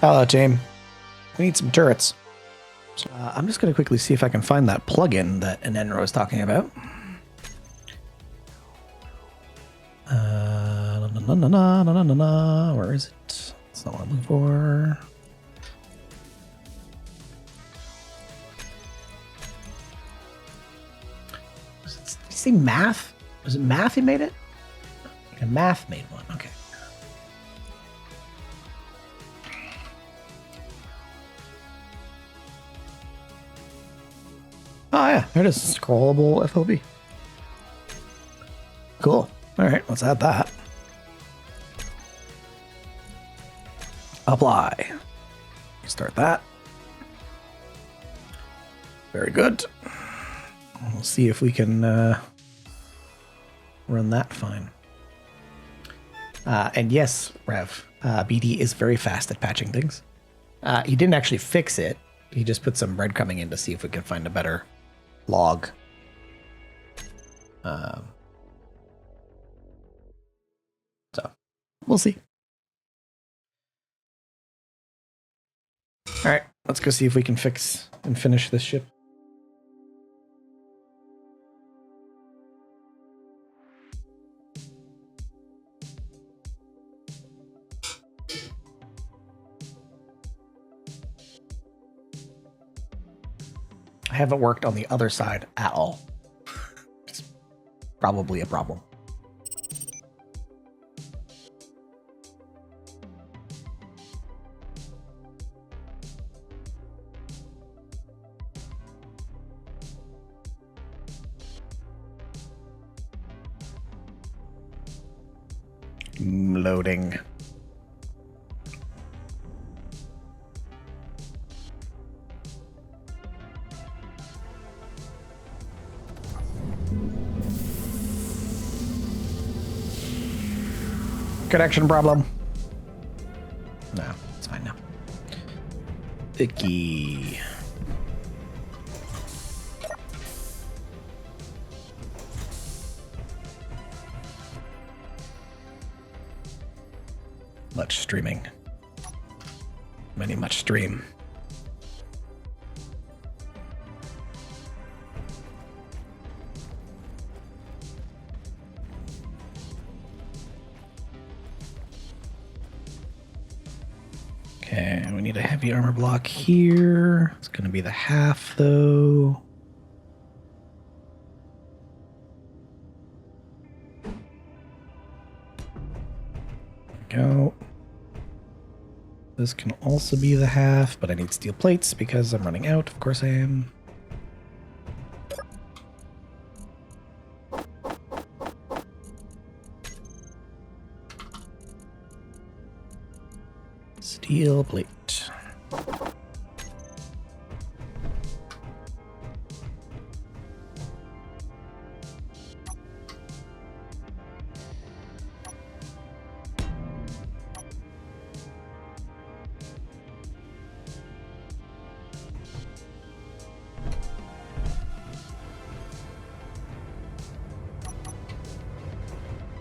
Hello, team. We need some turrets. I'm just going to quickly see if I can find that plugin that Enenro was talking about. Where is it? That's not what I'm looking for. Did you say math? Was it math he made it? Yeah, math made one. Okay. Oh yeah, there it is. Scrollable FLB. Cool. All right, let's add that. Apply. Start that. Very good. We'll see if we can run that fine. And yes, Rev, BD is very fast at patching things. He didn't actually fix it. He just put some breadcrumbing in to see if we could find a better log. So we'll see. All right, let's go see if we can fix and finish this ship. I haven't worked on the other side at all. It's probably a problem. Loading. Connection problem. No, it's fine now. Icky. Much streaming. Much stream. Okay, we need a heavy armor block here. It's going to be the half, though. There we go. This can also be the half, but I need steel plates because I'm running out. Of course I am. Steel plate.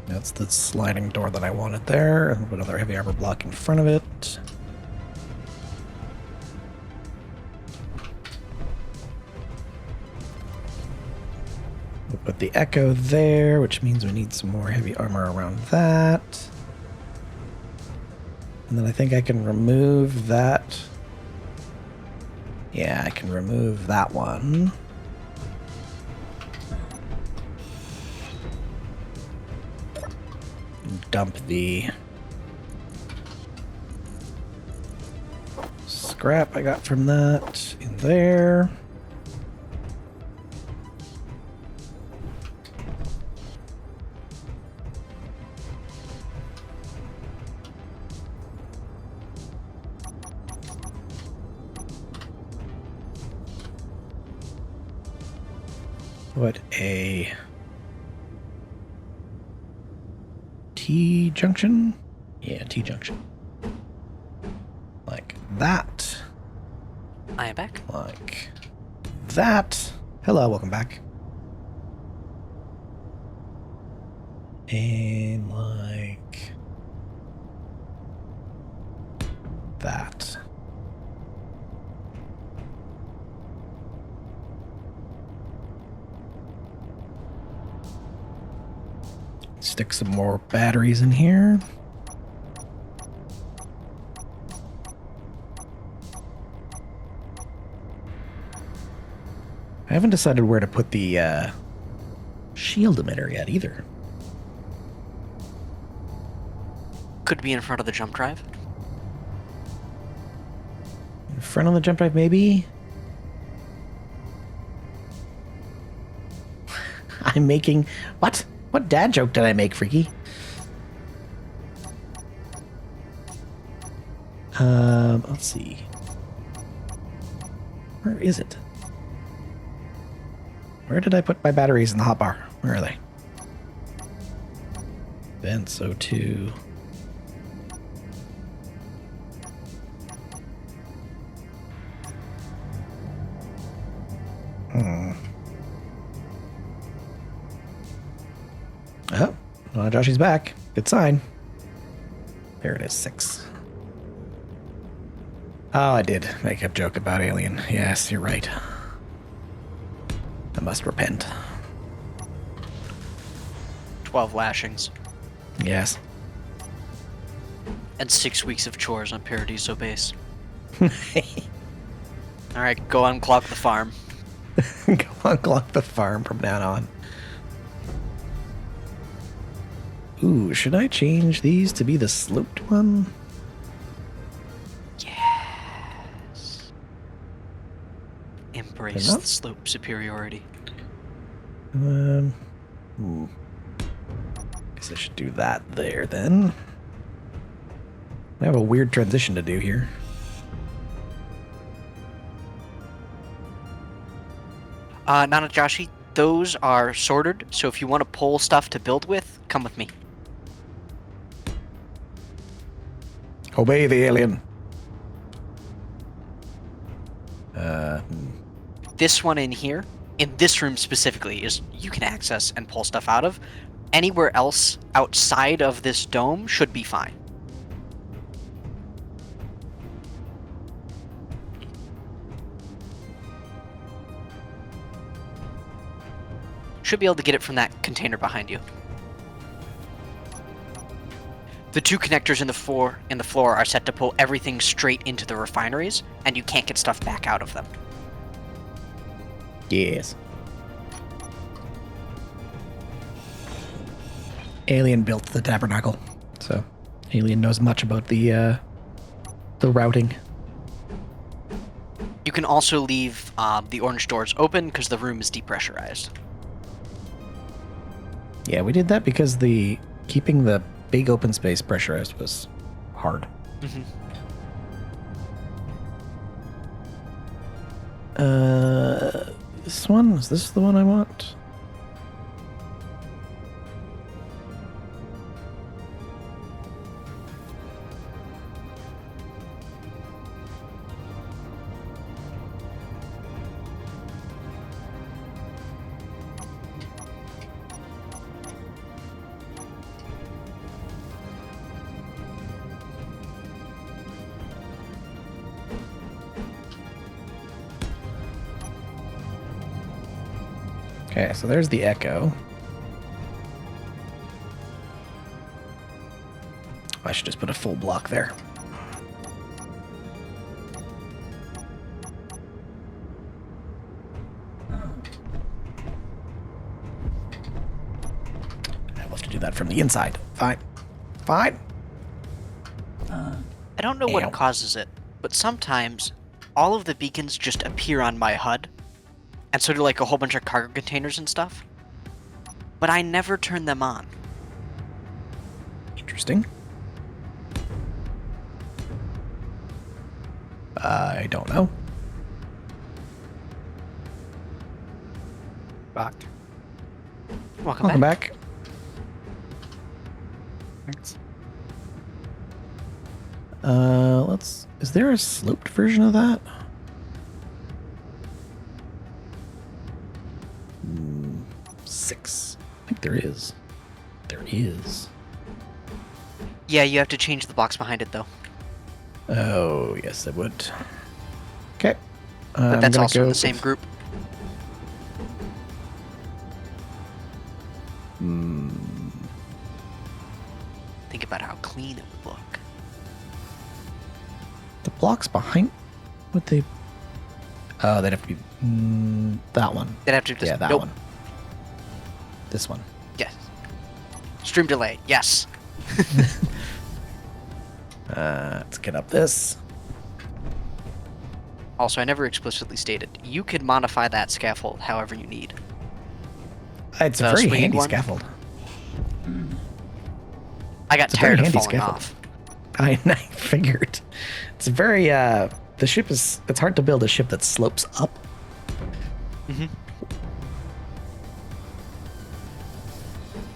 That's the sliding door that I wanted there. And another heavy armor block in front of it. We'll put the echo there, which means we need some more heavy armor around that. And then I think I can remove that. Yeah, I can remove that one. Dump the scrap I got from that in there. What a T-junction? Yeah, T-junction. Like that. I am back. Like that. Hello, welcome back. And like that. Stick some more batteries in here. I haven't decided where to put the shield emitter yet either. Could be in front of the jump drive. In front of the jump drive, maybe? I'm making... What? What dad joke did I make, Freaky? Let's see. Where is it? Where did I put my batteries in the hotbar? Where are they? Vents O2. Oh, well, Joshy's back. Good sign. There it is, 6. Oh, I did make a joke about Alien. Yes, you're right. I must repent. 12 lashings. Yes. And 6 weeks of chores on Paradiso base. Alright, go unclog the farm. Go unclog the farm from now on. Ooh, should I change these to be the sloped one? Yes. Embrace Enough? the slope superiority. Guess I should do that there then. I have a weird transition to do here. Nana Joshi, those are sorted, so if you want to pull stuff to build with, come with me. Obey the alien. This one in here, in this room specifically, is you can access and pull stuff out of. Anywhere else outside of this dome should be fine. Should be able to get it from that container behind you. The 2 connectors in the floor are set to pull everything straight into the refineries, and you can't get stuff back out of them. Yes. Alien built the tabernacle, so Alien knows much about the routing. You can also leave the orange doors open because the room is depressurized. Yeah, we did that because keeping the big open space pressurized was hard. Mm-hmm. This one? Is this the one I want? Okay, so there's the echo. I should just put a full block there. I will have to do that from the inside. Fine. Fine. I don't know what causes it, but sometimes all of the beacons just appear on my HUD, and so do like a whole bunch of cargo containers and stuff. But I never turn them on. Interesting. I don't know. Back. Welcome back. Thanks. Is there a sloped version of that? 6. I think there is. There is. Yeah, you have to change the box behind it though. Oh, yes, it would. Okay. But that's also in the same group. Think about how clean it would look. The blocks behind... Would they... Oh, they'd have to be... that one. They'd have to just... Yeah, that nope. one. This one. Yes. Stream delay. Yes. Let's get up this. Also, I never explicitly stated, you could modify that scaffold however you need. It's a very handy scaffold. I got tired of falling off. I figured. It's very, the ship is, it's hard to build a ship that slopes up. Mm-hmm.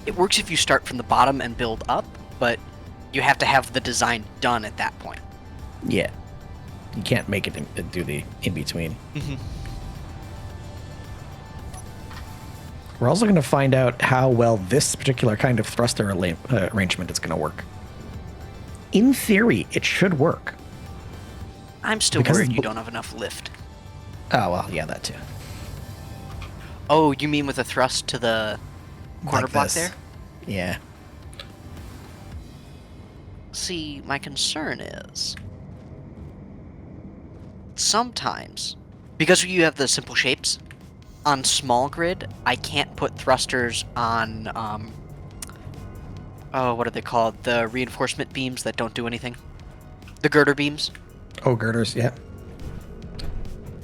It works if you start from the bottom and build up, but you have to have the design done at that point. Yeah. You can't make it do the in-between. Mm-hmm. We're also going to find out how well this particular kind of thruster arrangement is going to work. In theory, it should work. I'm still worried you don't have enough lift. Oh, well, yeah, that too. Oh, you mean with a thrust to the corner block there? Yeah. See, my concern is... sometimes, because you have the simple shapes, on small grid, I can't put thrusters on, what are they called? The reinforcement beams that don't do anything? The girder beams? Oh, girders, yeah.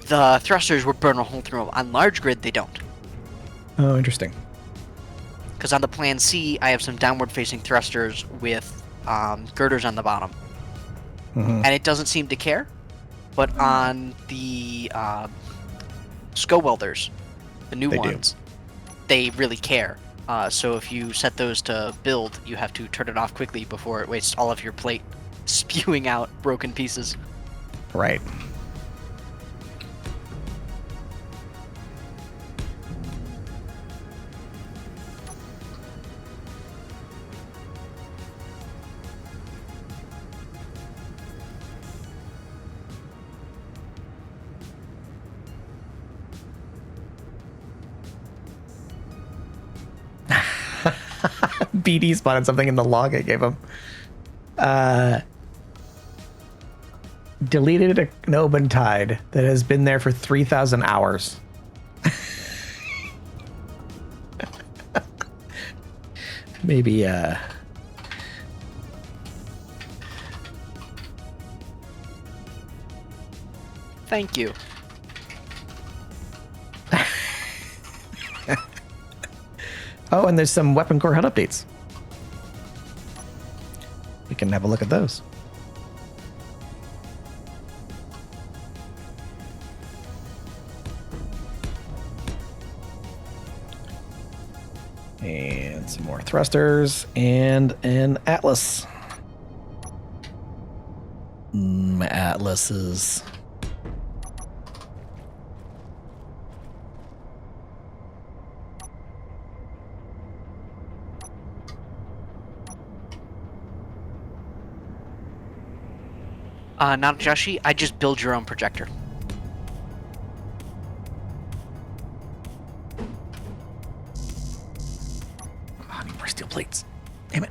The thrusters will burn a hole through them. On large grid, they don't. Oh, interesting. Because on the Plan C, I have some downward-facing thrusters with girders on the bottom. Mm-hmm. And it doesn't seem to care. But on the SCO welders, the new ones, they really care. So if you set those to build, you have to turn it off quickly before it wastes all of your plate spewing out broken pieces. Right. BD spotted something in the log I gave him. Deleted an open tide that has been there for 3,000 hours. Maybe, Thank you. Oh, and there's some weapon core HUD updates. We can have a look at those. And some more thrusters and an Atlas. Atlases. Not Joshi, I just build your own projector. Oh, I need more steel plates. Damn it.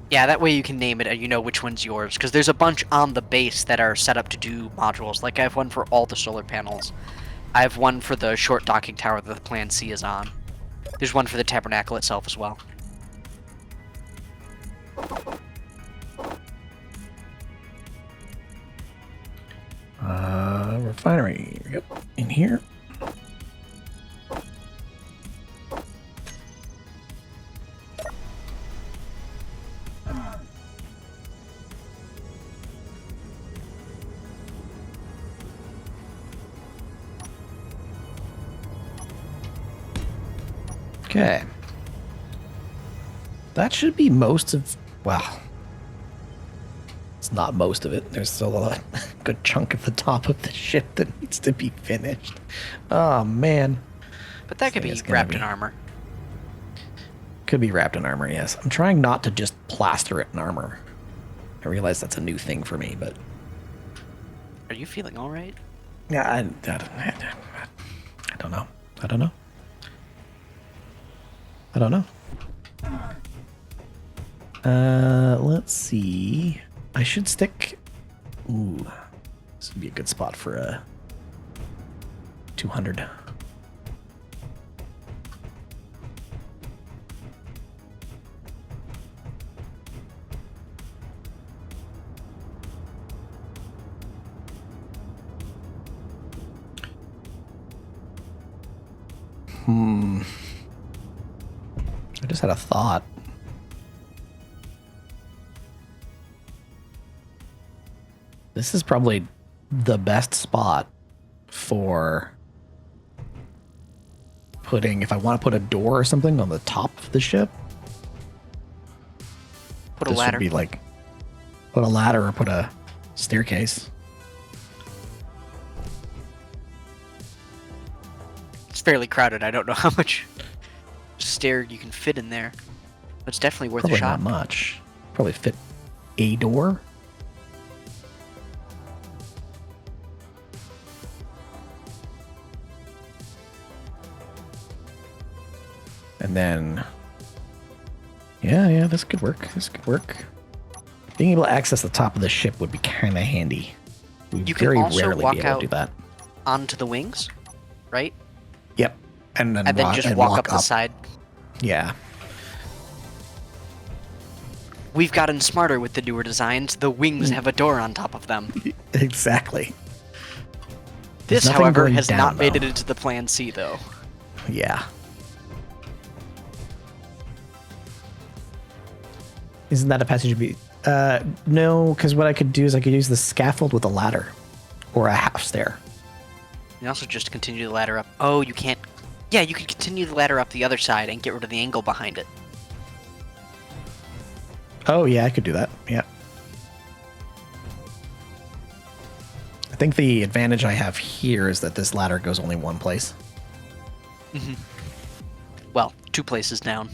Yeah, that way you can name it and you know which one's yours. Because there's a bunch on the base that are set up to do modules. Like I have one for all the solar panels. I have one for the short docking tower that the Plan C is on. There's one for the tabernacle itself as well. Refinery. Yep. In here. Okay. That should be most of, well, it's not most of it. There's still a good chunk of the top of the ship that needs to be finished. Oh, man. But that could be wrapped in armor. Could be wrapped in armor, yes. I'm trying not to just plaster it in armor. I realize that's a new thing for me, but... Are you feeling all right? Yeah, I don't know. I don't know. I don't know. Let's see. I should stick... Ooh. This would be a good spot for a 200. I just had a thought. This is probably the best spot for putting, if I want to put a door or something on the top of the ship. Put a ladder. This would be like, put a ladder or put a staircase. It's fairly crowded. I don't know how much stair you can fit in there. But it's definitely worth Probably a shot. not much. Probably fit a door. And then, yeah, this could work. This could work. Being able to access the top of the ship would be kind of handy. We You can very also rarely walk be able out to do that. onto the wings, right? Yep. And then, Just walk up the side. Yeah. We've gotten smarter with the newer designs. The wings have a door on top of them. Exactly. This, nothing however, going has down, not made though. it into the Plan C, though. Yeah. Isn't that a passage B? No, because what I could do is I could use the scaffold with a ladder or a half stair. You also just continue the ladder up. Oh, you can't. Yeah, you could continue the ladder up the other side and get rid of the angle behind it. Oh, yeah, I could do that. Yeah. I think the advantage I have here is that this ladder goes only one place. Well, 2 places down.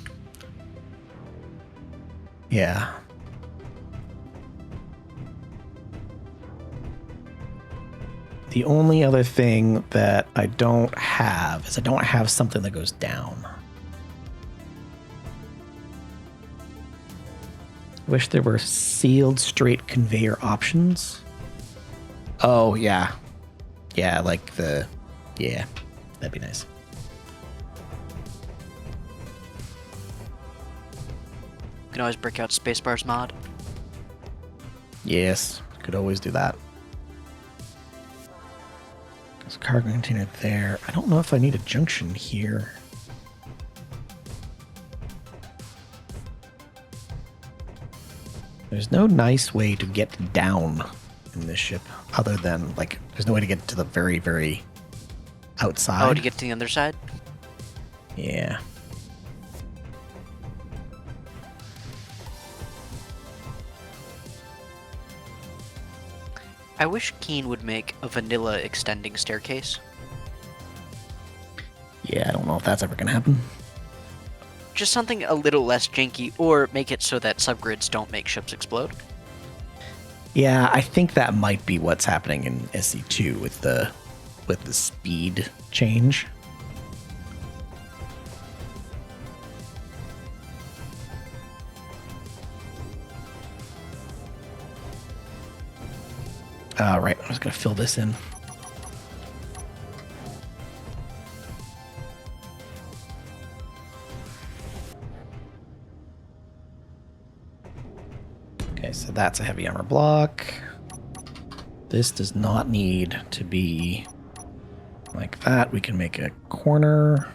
Yeah. The only other thing that I don't have is I don't have something that goes down. Wish there were sealed straight conveyor options. Oh, yeah. Yeah, like the... Yeah, that'd be nice. You can always break out Spacebar's mod. Yes, could always do that. There's a cargo container there. I don't know if I need a junction here. There's no nice way to get down in this ship other than, like, there's no way to get to the very, very outside. Oh, to get to the other side? Yeah. I wish Keen would make a vanilla extending staircase. Yeah, I don't know if that's ever going to happen. Just something a little less janky, or make it so that subgrids don't make ships explode. Yeah, I think that might be what's happening in SC2 with the speed change. Right, I'm just gonna fill this in. Okay, so that's a heavy armor block. This does not need to be like that. We can make a corner.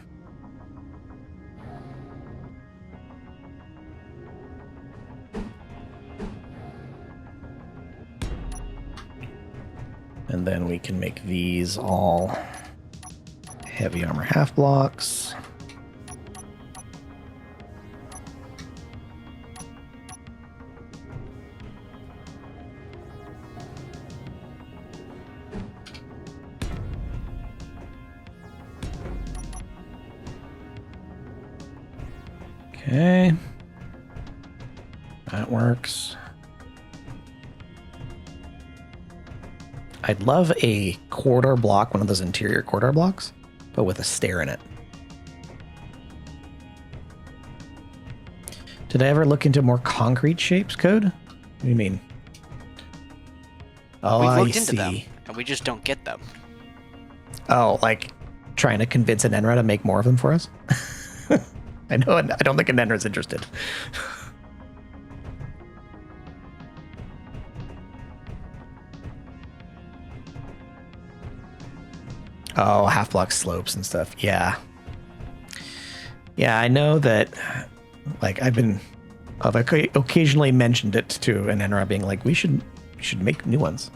And then we can make these all heavy armor half blocks. Okay. That works. I'd love a corridor block, one of those interior corridor blocks, but with a stair in it. Did I ever look into more concrete shapes, Code? What do you mean? Oh, We've I looked into them, see. and we just don't get them. Oh, like trying to convince an Enra to make more of them for us? I know, I don't think an Enra's interested. Oh, half-block slopes and stuff. Yeah. Yeah, I know that, like, I've occasionally mentioned it to an Enra being like, we should make new ones.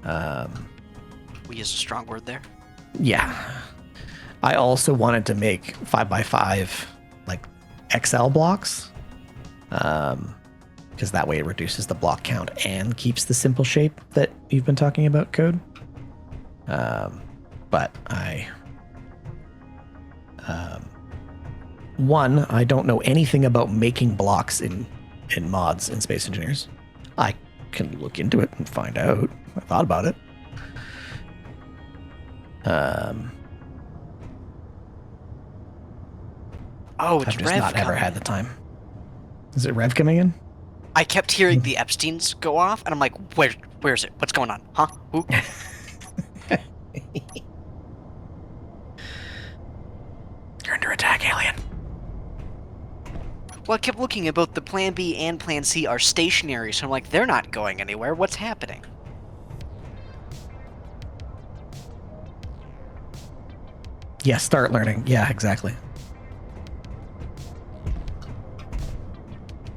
We use a strong word there. Yeah. I also wanted to make 5x5, like, XL blocks. Because that way it reduces the block count and keeps the simple shape that you've been talking about, Code. But I don't know anything about making blocks in mods in Space Engineers. I can look into it and find out. I thought about it. Oh, it's I've just Rev not ever coming. had the time. Is it Rev coming in? I kept hearing the Epsteins go off, and I'm like, where's it? What's going on? Huh? Who? You're under attack, alien. Well, I kept looking at both the Plan B and Plan C are stationary, so I'm like, they're not going anywhere. What's happening? Yeah, start learning. Yeah, exactly.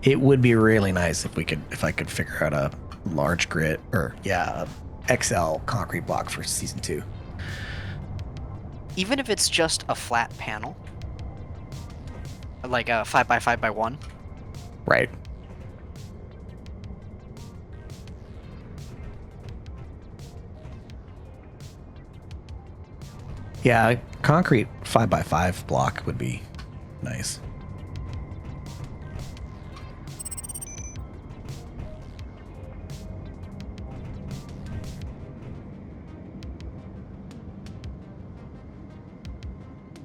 It would be really nice if I could figure out a large grid or a XL concrete block for season 2. Even if it's just a flat panel, like a 5x5x1. Right. Yeah, a concrete 5x5 block would be nice.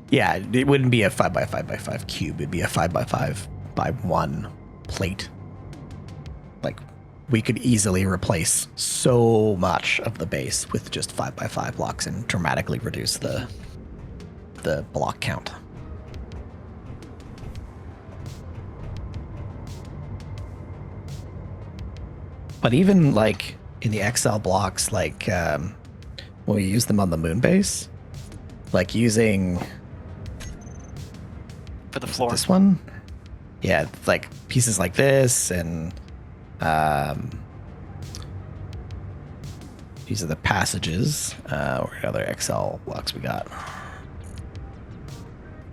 Yeah, it wouldn't be a 5x5x5 cube. It'd be a 5x5x1 plate. Like, we could easily replace so much of the base with just 5x5 blocks and dramatically reduce the block count. But even like in the XL blocks, like when we use them on the moon base, like using For the floor. this one, yeah, like pieces like this, and these are the passages. What other XL blocks we got?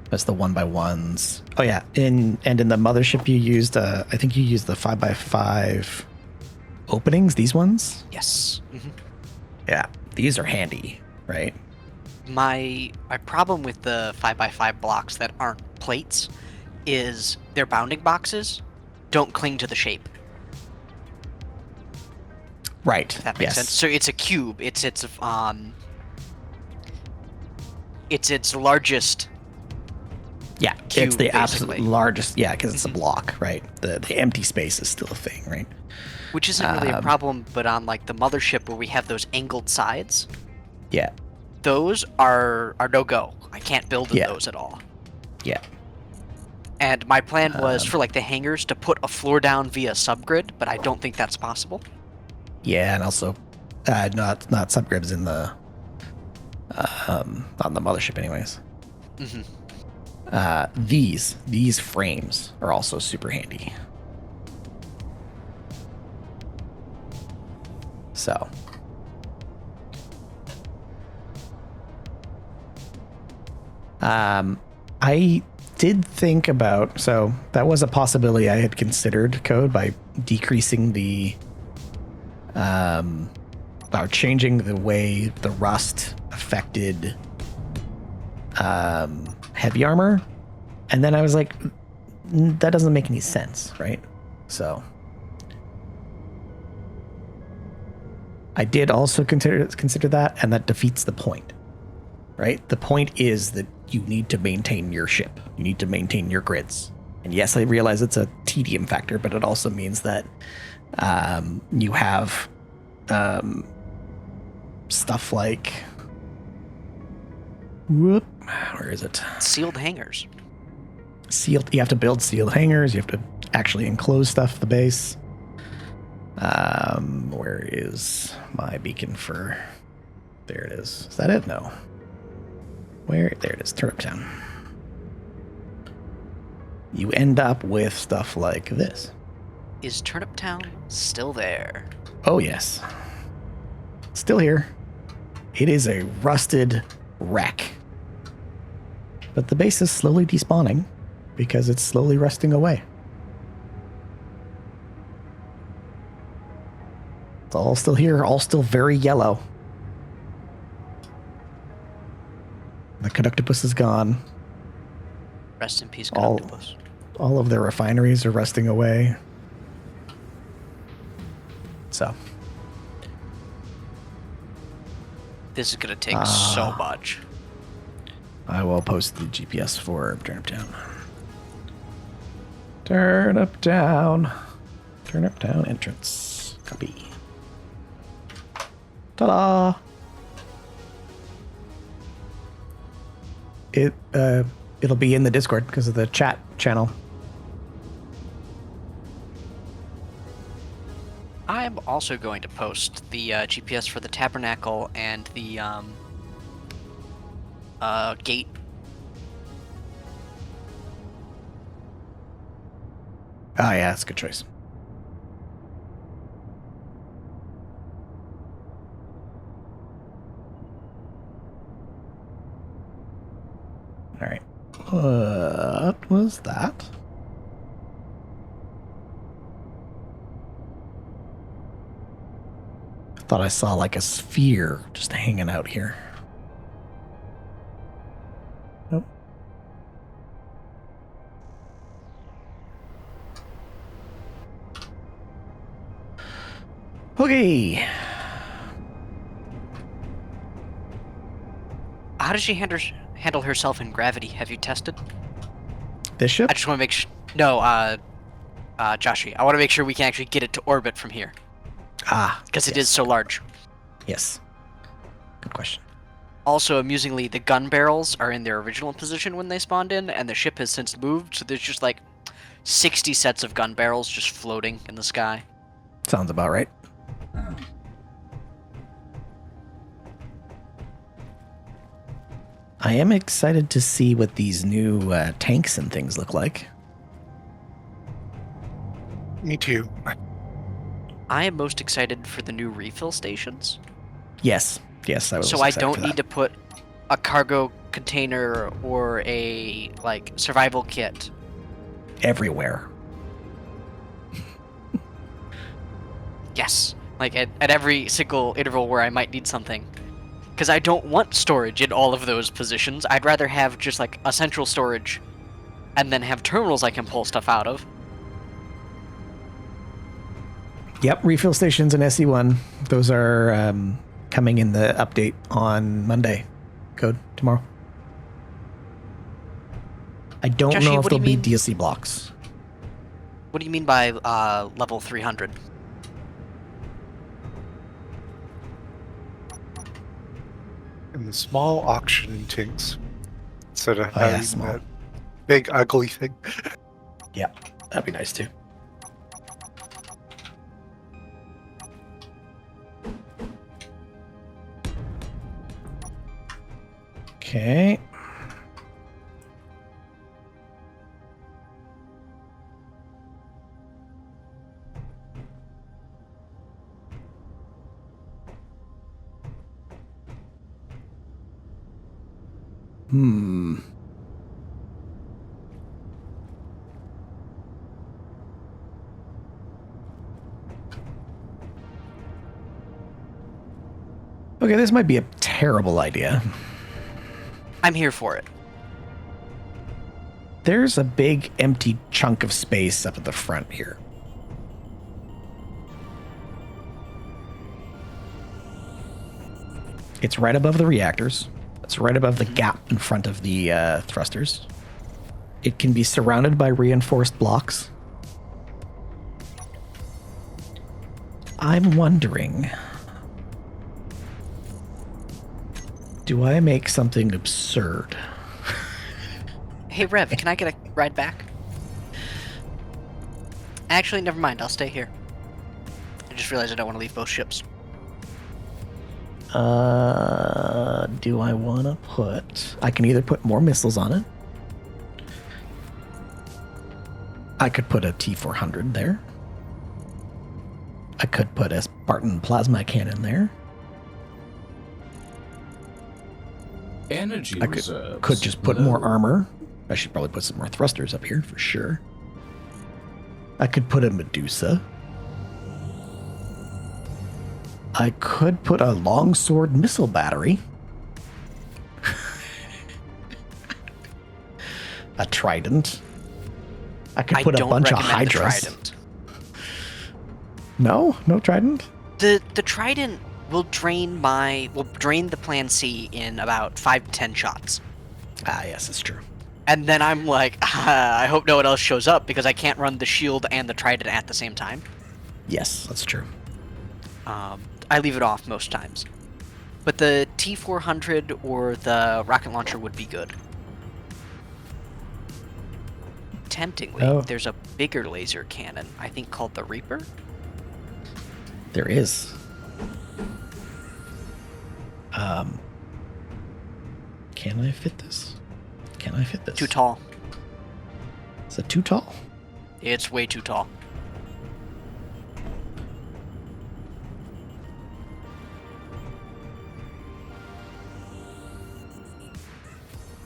That's the 1x1s. Oh yeah, in the mothership you used. I think you used the 5x5 openings. These ones. Yes. Yeah, these are handy, right? My problem with the 5x5 blocks that aren't plates is their bounding boxes don't cling to the shape. Right. If that makes sense. So it's a cube. It's its largest. Yeah, cube, it's the absolute basically. largest. Yeah, because it's a block, right? The empty space is still a thing, right? Which isn't really a problem, but on like the mothership where we have those angled sides, Yeah, those are no go. I can't build in Yeah. those at all. yeah. And my plan was for like the hangars to put a floor down via subgrid, but I don't think that's possible. Yeah, and also not subgrids in the on the mothership, anyways. These frames are also super handy. So, I did think about, so that was a possibility I had considered, Code, by decreasing the or changing the way the rust affected heavy armor. And then I was like, that doesn't make any sense, right? So I did also consider that, and that defeats the point, right? The point is that you need to maintain your ship. You need to maintain your grids. And yes, I realize it's a tedium factor, but it also means that you have stuff like... Whoop, where is it? Sealed hangars. You have to build sealed hangars. You have to actually enclose stuff, the base. Where is my beacon for... There it is. Is that it? No. Where? There it is. Turnip Town. You end up with stuff like this. Is Turnip Town still there? Oh, yes. Still here. It is a rusted wreck. But the base is slowly despawning because it's slowly rusting away. It's all still here, all still very yellow. The Caductopus is gone. Rest in peace, Caductopus. All of their refineries are rusting away. So. This is going to take so much. I will post the GPS for Turnip Town. Turnip Town. Turnip Town entrance. Copy. Ta-da! It'll be in the Discord because of the chat channel. I'm also going to post the GPS for the Tabernacle and the gate. Oh yeah, that's a good choice. All right. What was that? I thought I saw like a sphere just hanging out here. Nope. Okay. How does she handle herself in gravity? Have you tested? This ship? I just want to make sure. No, Joshi, I want to make sure we can actually get it to orbit from here. Because it is so large. Yes. Good question. Also, amusingly, the gun barrels are in their original position when they spawned in, and the ship has since moved, so there's just like 60 sets of gun barrels just floating in the sky. Sounds about right. I am excited to see what these new tanks and things look like. Me too. I am most excited for the new refill stations. Yes, I was. So I don't need to put a cargo container or a survival kit everywhere. Yes, at every single interval where I might need something. Because I don't want storage in all of those positions. I'd rather have just a central storage and then have terminals I can pull stuff out of. Yep, refill stations and SE1. Those are coming in the update on Monday. Code tomorrow. I don't Joshi, know if what do there'll you be mean? DLC blocks. What do you mean by level 300? And the small auction tinks instead of Oh, yeah, having small. that big ugly thing. Yeah, that'd be nice too. Okay. Okay, this might be a terrible idea. I'm here for it. there's a big empty chunk of space up at the front here. It's right above the reactors. It's right above the gap in front of the thrusters. It can be surrounded by reinforced blocks. I'm wondering, do I make something absurd? Hey, Rev, can I get a ride back? Actually, never mind. I'll stay here. I just realized I don't want to leave both ships. Do I want to put... I can either put more missiles on it. I could put a T-400 there. I could put a Spartan plasma cannon there. Energy I reserves could just put low. more armor. I should probably put some more thrusters up here for sure. I could put a Medusa. I could put a longsword missile battery. A trident. I could put a bunch of hydras. No trident. The trident will drain the plan C in about 5 to 10 shots. Ah, yes, it's true. And then I'm like, I hope no one else shows up because I can't run the shield and the trident at the same time. Yes, that's true. I leave it off most times. But the T-400 or the rocket launcher would be good. Temptingly, there's a bigger laser cannon, I think called the Reaper. There is. Can I fit this? Can I fit this? Too tall. Is it too tall? It's way too tall.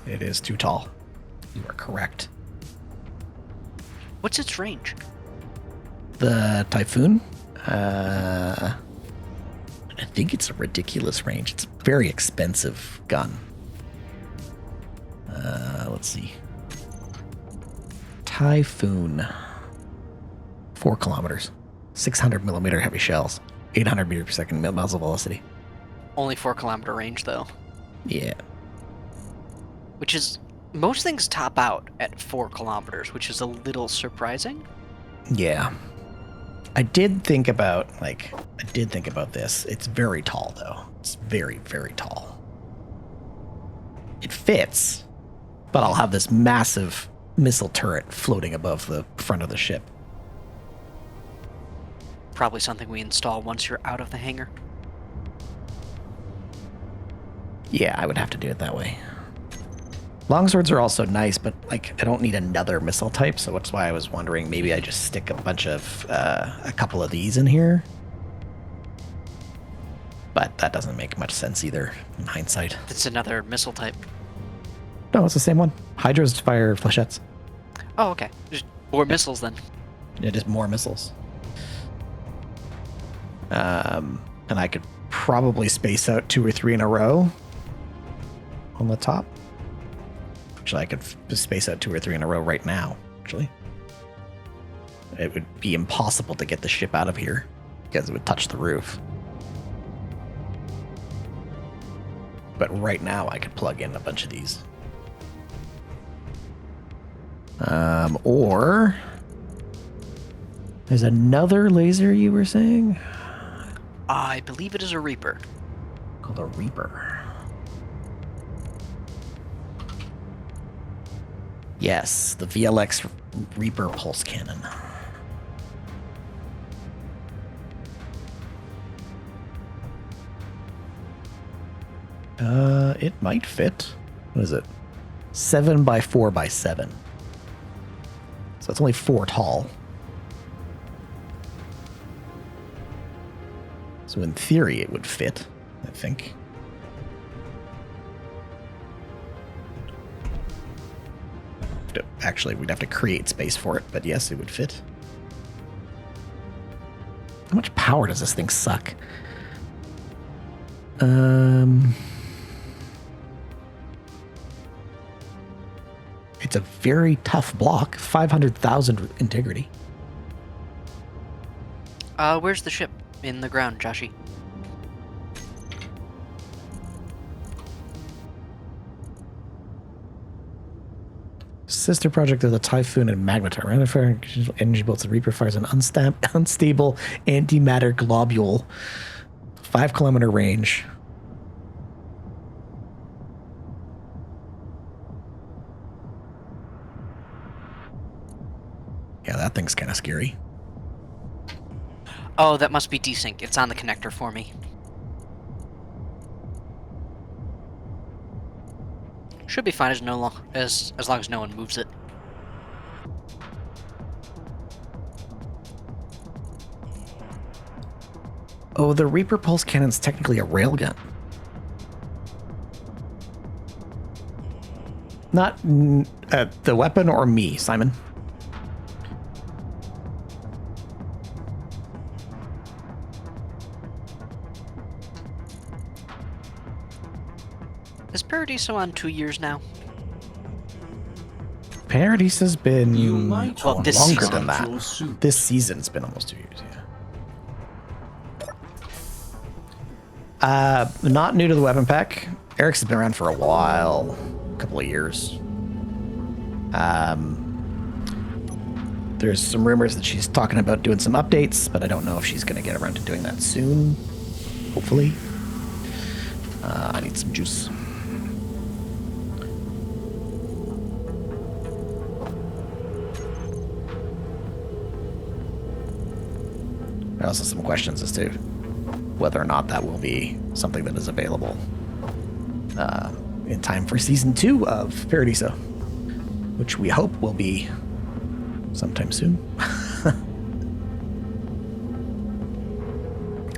It is too tall. You are correct. What's its range? The Typhoon? I think it's a ridiculous range. It's a very expensive gun. Let's see. Typhoon. 4 kilometers. 600 millimeter heavy shells. 800 meter per second muzzle velocity. Only 4 kilometer range, though. Yeah. Which is... most things top out at 4 kilometers, which is a little surprising. Yeah. I did think about this. It's very tall, though. It's very, very tall. It fits, but I'll have this massive missile turret floating above the front of the ship. Probably something we install once you're out of the hangar. Yeah, I would have to do it that way. Longswords are also nice, but like I don't need another missile type, so that's why I was wondering maybe I just stick a couple of these in here. But that doesn't make much sense either in hindsight. It's another missile type. No, it's the same one. Hydras fire flechettes. Oh, okay. Just more missiles then. Yeah, just more missiles. And I could probably space out 2 or 3 in a row on the top. Actually, I could space out 2 or 3 in a row right now, actually. It would be impossible to get the ship out of here because it would touch the roof. But right now, I could plug in a bunch of these. Or... there's another laser you were saying? I believe it is a Reaper. Called a Reaper. Yes, the VLX Reaper pulse cannon. It might fit. What is it? 7 by 4 by 7. So it's only 4 tall. So in theory, it would fit, I think. Actually, we'd have to create space for it, but yes, it would fit. How much power does this thing suck? It's a very tough block. 500,000 integrity. Where's the ship? In the ground, Joshy. Sister project of the Typhoon and Magnetar. Ranifer energy bolts and Reaper fires an unstable antimatter globule. 5-kilometer range. Yeah, that thing's kind of scary. Oh, that must be desync. It's on the connector for me. Should be fine as long as no one moves it. Oh, the Reaper pulse cannon's technically a railgun. Not the weapon or me, Simon. Is Paradiso on 2 years now? Paradiso's been Well, this longer season. than that. This season's been almost 2 years, yeah. Not new to the weapon pack. Eric's has been around for a while, a couple of years. There's some rumors that she's talking about doing some updates, but I don't know if she's going to get around to doing that soon. Hopefully. I need some juice. There are also some questions as to whether or not that will be something that is available in time for Season 2 of Paradiso, which we hope will be sometime soon.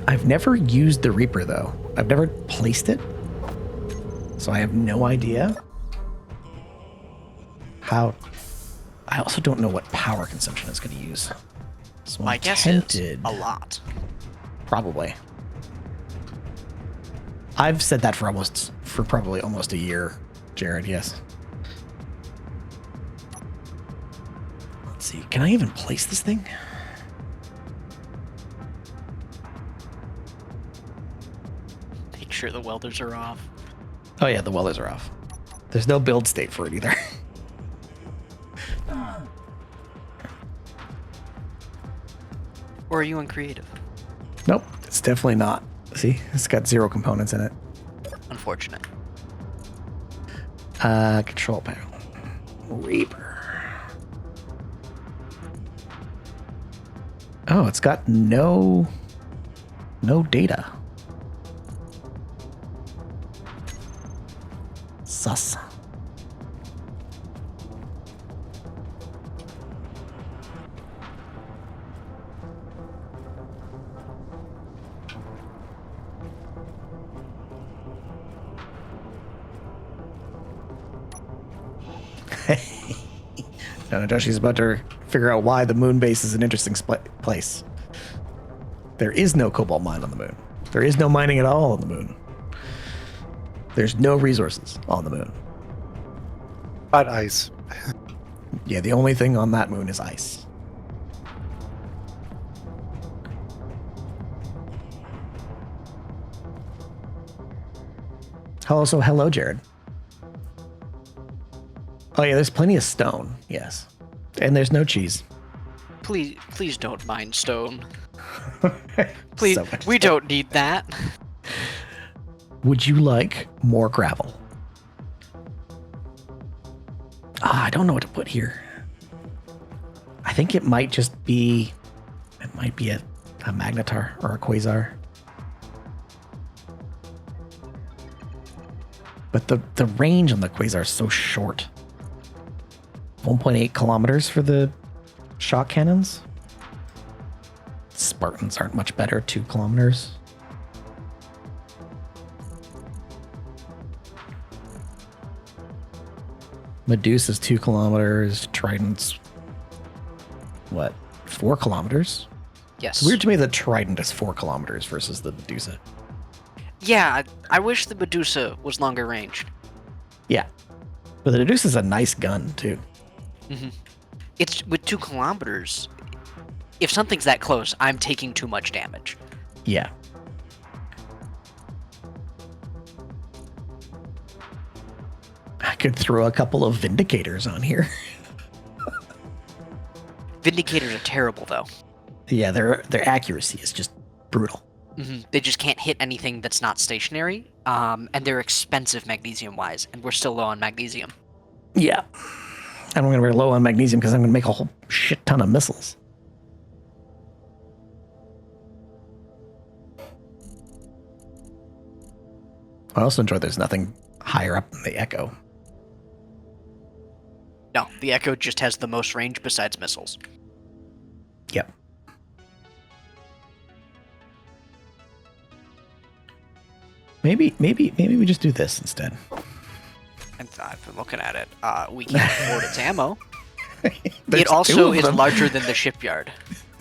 I've never used the Reaper, though. I've never placed it, so I have no idea how... I also don't know what power consumption it's going to use. So My I'm guess tempted. is a lot. Probably. I've said that for probably almost a year, Jared, yes. Let's see, can I even place this thing? Make sure the welders are off. Oh yeah, the welders are off. There's no build state for it either. Or are you uncreative? Nope, it's definitely not. See, it's got 0 components in it. Unfortunate. Control panel. Reaper. Oh, it's got no data. Sus. No, Joshi's about to figure out why the moon base is an interesting place. There is no cobalt mine on the moon. There is no mining at all on the moon. There's no resources on the moon. But ice. Yeah, the only thing on that moon is ice. Also, hello, Jared. Oh yeah, there's plenty of stone. Yes, and there's no cheese. Please don't mine stone. Please, So much we stone. don't need that. Would you like more gravel? I don't know what to put here. I think it might just be... It might be a magnetar or a quasar. But the range on the quasar is so short. 1.8 kilometers for the shock cannons. Spartans aren't much better, 2 kilometers. Medusa's 2 kilometers. Trident's, what, 4 kilometers? Yes. It's weird to me that Trident is 4 kilometers versus the Medusa. Yeah, I wish the Medusa was longer ranged. Yeah. But the Medusa's a nice gun, too. It's with 2 kilometers. If something's that close, I'm taking too much damage. Yeah. I could throw a couple of Vindicators on here. Vindicators are terrible, though. Yeah, their accuracy is just brutal. They just can't hit anything that's not stationary, and they're expensive magnesium-wise, and we're still low on magnesium. Yeah. And I'm going to be low on magnesium because I'm going to make a whole shit ton of missiles. I also enjoy there's nothing higher up than the Echo. No, the Echo just has the most range besides missiles. Yep. Maybe we just do this instead. And I've been looking at it. We can't afford its ammo. There's It also two of is them. larger than the shipyard.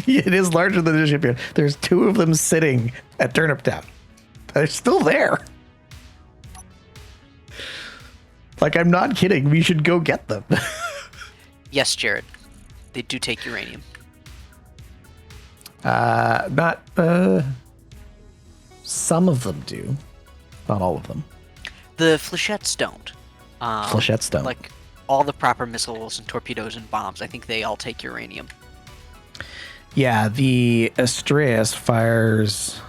It is larger than the shipyard. There's 2 of them sitting at Turnip Town. They're still there. Like, I'm not kidding. We should go get them. Yes, Jared. They do take uranium. Not, some of them do. Not all of them. The flechettes don't. Flechettes don't. Like, all the proper missiles and torpedoes and bombs, I think they all take uranium. Yeah, the Astreus fires...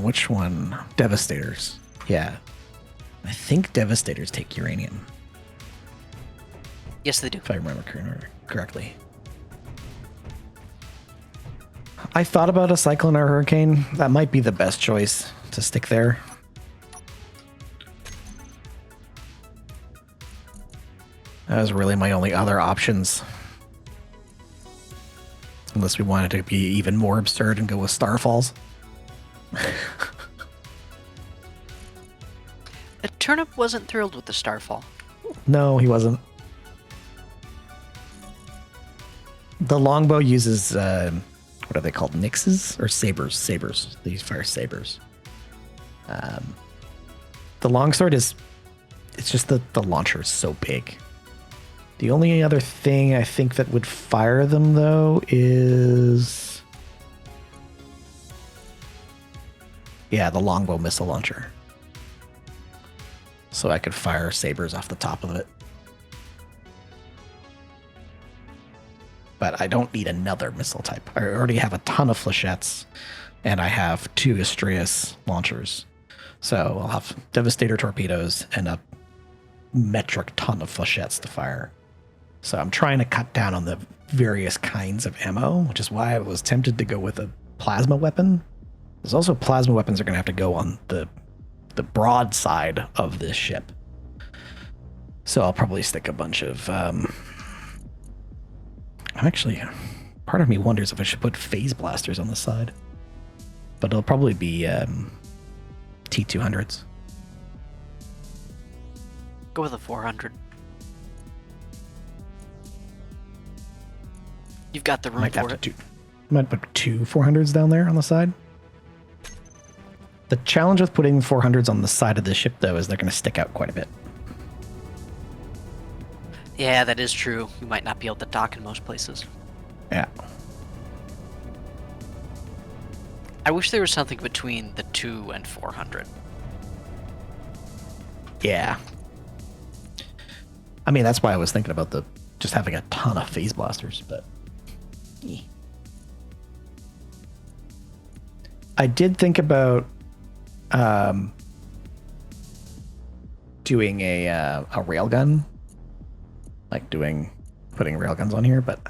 which one? Devastators. Yeah. I think Devastators take uranium, Yes, they do. if I remember correctly. I thought about a Cyclone or Hurricane. That might be the best choice to stick there. That was really my only other options. Unless we wanted to be even more absurd and go with Starfalls. Turnip wasn't thrilled with the Starfall. No, he wasn't. The longbow uses, what are they called? Nixes? Or sabers? Sabers. These fire sabers. The longsword is... It's just that the launcher is so big. The only other thing I think that would fire them, though, is... Yeah, the longbow missile launcher. So I could fire sabers off the top of it. But I don't need another missile type. I already have a ton of flechettes, and I have 2 Astreus launchers. So I'll have Devastator torpedoes and a metric ton of flechettes to fire. So I'm trying to cut down on the various kinds of ammo, which is why I was tempted to go with a plasma weapon. There's also plasma weapons are going to have to go on the broad side of this ship. So I'll probably stick a bunch of... I'm actually... Part of me wonders if I should put phase blasters on the side. But it'll probably be T200s. Go with a 400. You've got the room for it. Might put 2 400s down there on the side. The challenge with putting 400s on the side of the ship, though, is they're going to stick out quite a bit. Yeah, that is true. You might not be able to dock in most places. Yeah. I wish there was something between the 2 and 400. Yeah. I mean, that's why I was thinking about just having a ton of phase blasters, but... I did think about doing a railgun, like putting railguns on here, but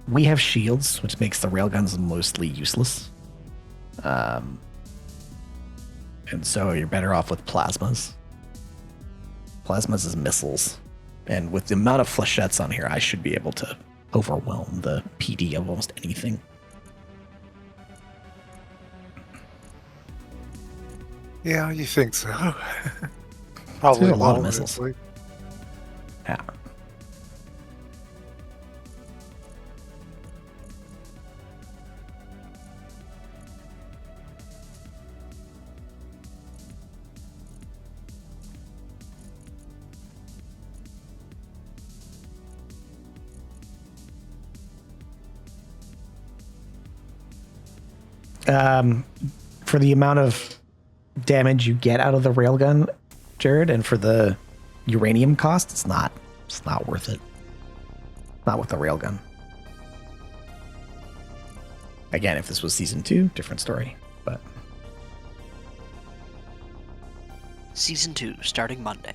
we have shields, which makes the railguns mostly useless. And so you're better off with plasmas. Plasmas is missiles. And with the amount of flechettes on here, I should be able to overwhelm the PD of almost anything. Yeah, you think so. Probably There's a lot of won't, missiles. really. Yeah. For the amount of damage you get out of the railgun, Jared, and for the uranium cost, it's not worth it. Not with the railgun. Again, if this was season 2, different story, but Season 2 starting Monday.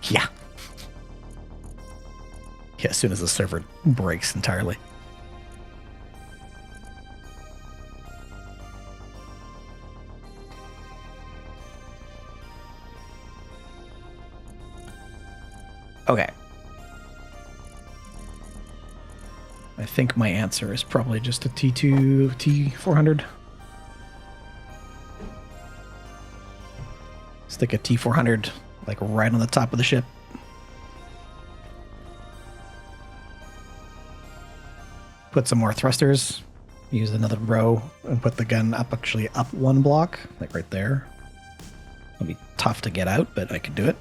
yeah. Yeah, as soon as the server breaks entirely. Okay. I think my answer is probably just a T2, T400. Stick a T400 like right on the top of the ship. Put some more thrusters. Use another row and put the gun actually up one block, like right there. It'll be tough to get out, but I can do it.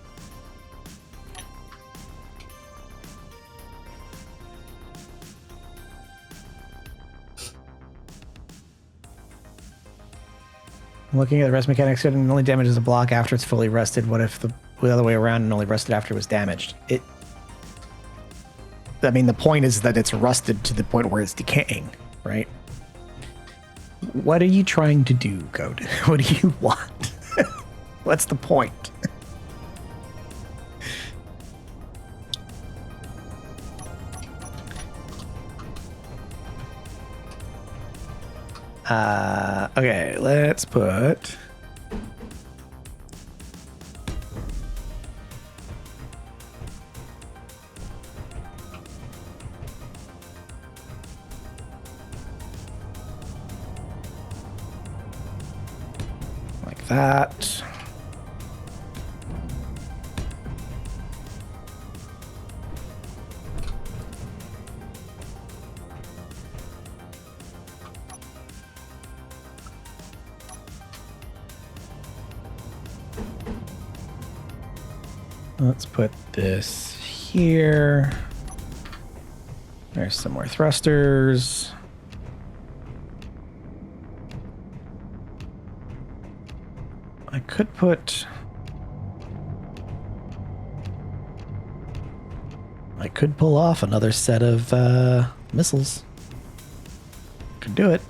Looking at the rest mechanics, it only damages a block after it's fully rested. What if the other way around and only rested after it was damaged? I mean, the point is that it's rusted to the point where it's decaying, right? What are you trying to do, Code? What do you want? What's the point? Okay, let's put... like that. Let's put this here. There's some more thrusters. I could put... I could pull off another set of missiles. Could do it.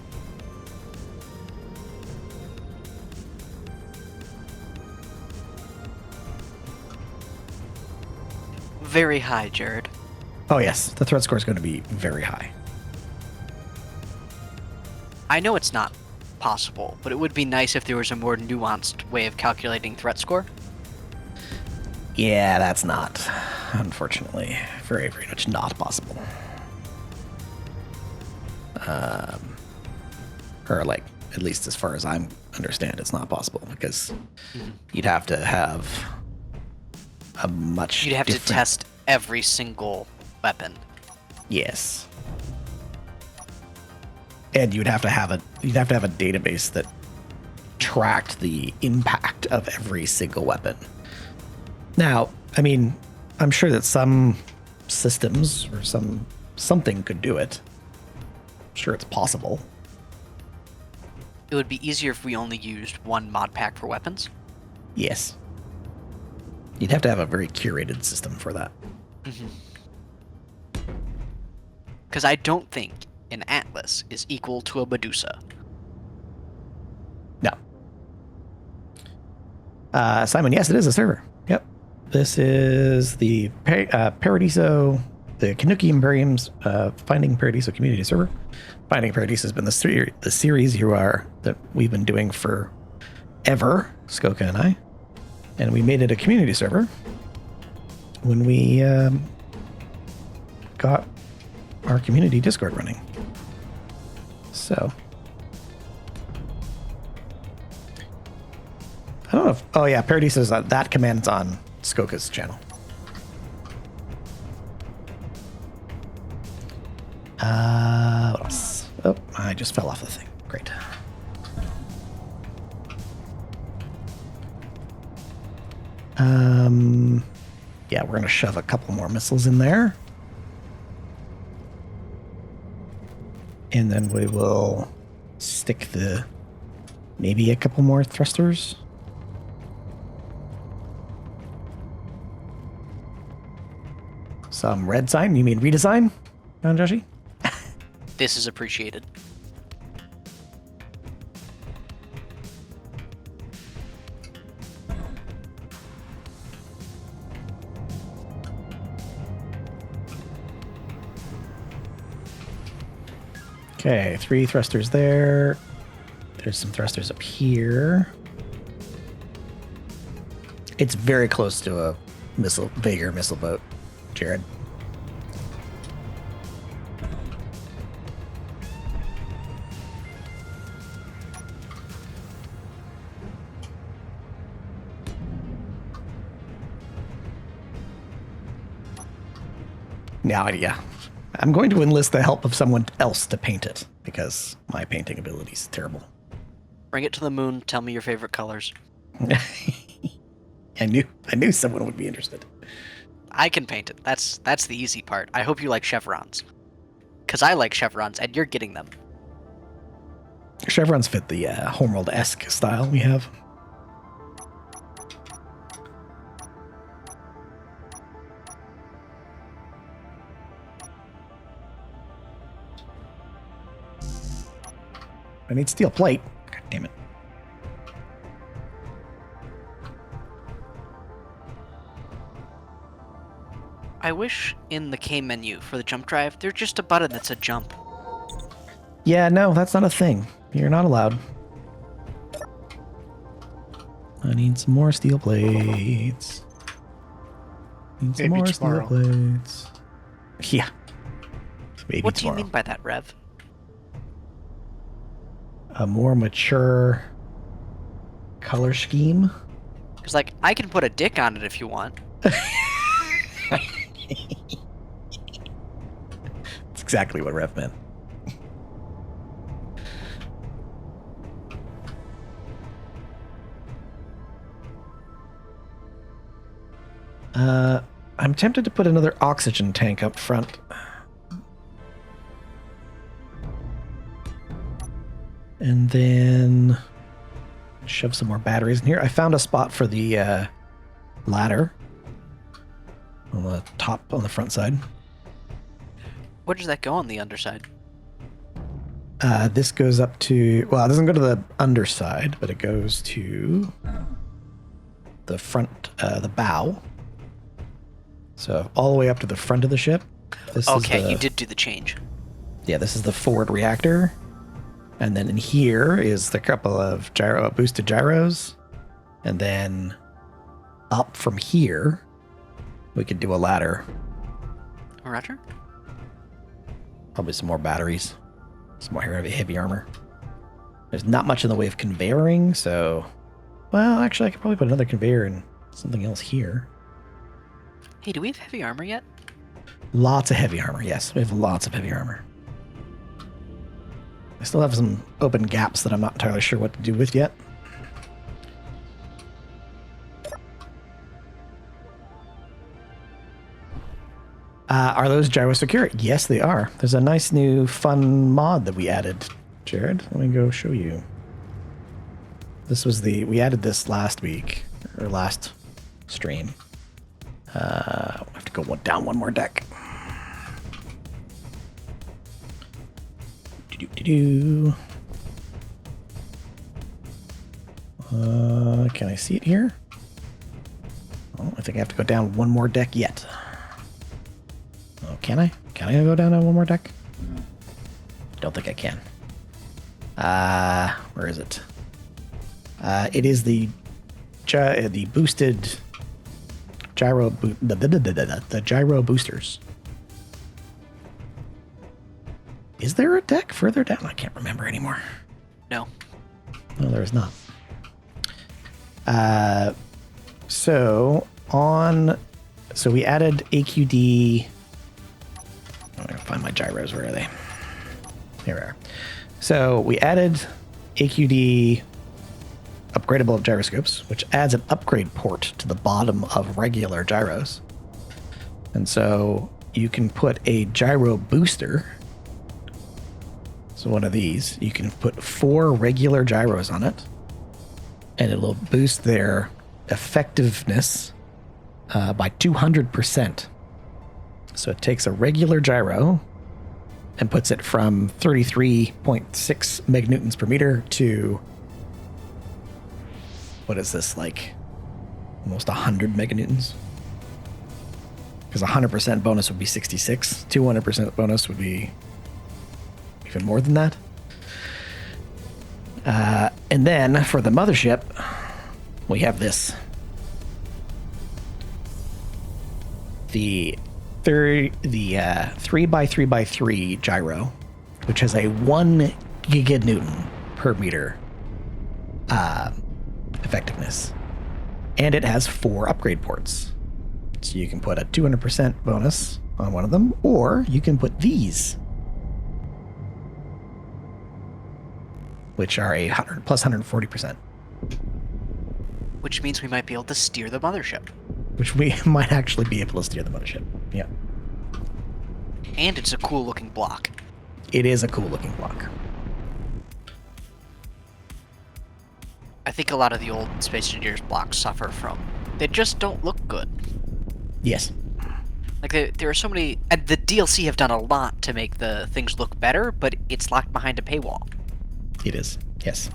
Very high, Jared. Oh yes, the threat score is going to be very high. I know it's not possible, but it would be nice if there was a more nuanced way of calculating threat score. Yeah, that's not, unfortunately, very, very much not possible. Or like, at least as far as I understand, it's not possible because you'd have to have a much You'd have to different... test every single weapon. Yes. And you'd have to have a database that tracked the impact of every single weapon. Now, I mean, I'm sure that some systems or something could do it. I'm sure it's possible. It would be easier if we only used one mod pack for weapons. Yes. You'd have to have a very curated system for that. Because I don't think an Atlas is equal to a Medusa. No. Simon, yes, it is a server. Yep. This is the Paradiso, the Kanuki Imperium's Finding Paradiso community server. Finding Paradiso has been the series that we've been doing for ever, Skoka and I. And we made it a community server when we got our community Discord running. So, I don't know if... Oh yeah, Paradiso's that command's on Skoka's channel. What else? Oh, I just fell off the thing. Great. Yeah, we're gonna shove a couple more missiles in there. And then we will stick the Maybe a couple more thrusters. Some red sign. You mean redesign, Joshi? This is appreciated. Okay, 3 thrusters there. There's some thrusters up here. It's very close to a Vager missile boat, Jared. Now, yeah. I'm going to enlist the help of someone else to paint it, because my painting ability is terrible. Bring it to the moon. Tell me your favorite colors. I knew someone would be interested. I can paint it. That's the easy part. I hope you like chevrons. Because I like chevrons, and you're getting them. Chevrons fit the Homeworld-esque style we have. I need steel plate. God damn it. I wish in the K menu for the jump drive, there's just a button that said jump. Yeah, no, that's not a thing. You're not allowed. I need some more steel plates. Need some Maybe more tomorrow. steel plates. Yeah. Maybe What do you tomorrow. mean by that, Rev? A more mature color scheme. Because, like, I can put a dick on it if you want. That's exactly what Rev meant. I'm tempted to put another oxygen tank up front. And then shove some more batteries in here. I found a spot for the ladder on the top, on the front side. Where does that go on the underside? This goes up to, well, it doesn't go to the underside, but it goes to the front, the bow. So all the way up to the front of the ship. This Okay, is the, you did do the change. Yeah, this is the forward reactor. And then in here is the couple of boosted gyros. And then up from here, we could do a ladder. Roger? Probably some more batteries. Some more heavy armor. There's not much in the way of conveying, so... Well, actually, I could probably put another conveyor and something else here. Hey, do we have heavy armor yet? Lots of heavy armor, yes. We have lots of heavy armor. I still have some open gaps that I'm not entirely sure what to do with yet. Are those gyro secure? Yes, they are. There's a nice new fun mod that we added, Jared. Let me go show you. This was we added this last week, or last stream. I have to go down one more deck. Can I see it here? Oh, I think I have to go down one more deck yet. Oh, can I? Can I go down on one more deck? Don't think I can. Where is it? It is the boosted gyro, the gyro boosters. Is there a deck further down? I can't remember anymore. No. No, there is not. So we added AQD. I'm gonna find my gyros. Where are they? Here we are. So we added AQD upgradable gyroscopes, which adds an upgrade port to the bottom of regular gyros. And so you can put a gyro booster. So So one of these, you can put 4 regular gyros on it, and it'll boost their effectiveness by 200%. So it takes a regular gyro and puts it from 33.6 meganewtons per meter to, what is this, like almost 100 meganewtons? Because 100% bonus would be 66. 200% bonus would be even more than that. And then for the mothership, we have this. The 3x3x3 gyro, which has a 1 giganewton per meter effectiveness. And it has 4 upgrade ports. So you can put a 200% bonus on one of them, or you can put these, which are a 100 plus 140%. Which means we might be able to steer the mothership. Which we might actually be able to steer the mothership. Yeah. And it's a cool looking block. It is a cool looking block. I think a lot of the old Space Engineers blocks suffer from. They just don't look good. Yes. Like there are so many, and the DLC have done a lot to make the things look better, but it's locked behind a paywall. It is, yes.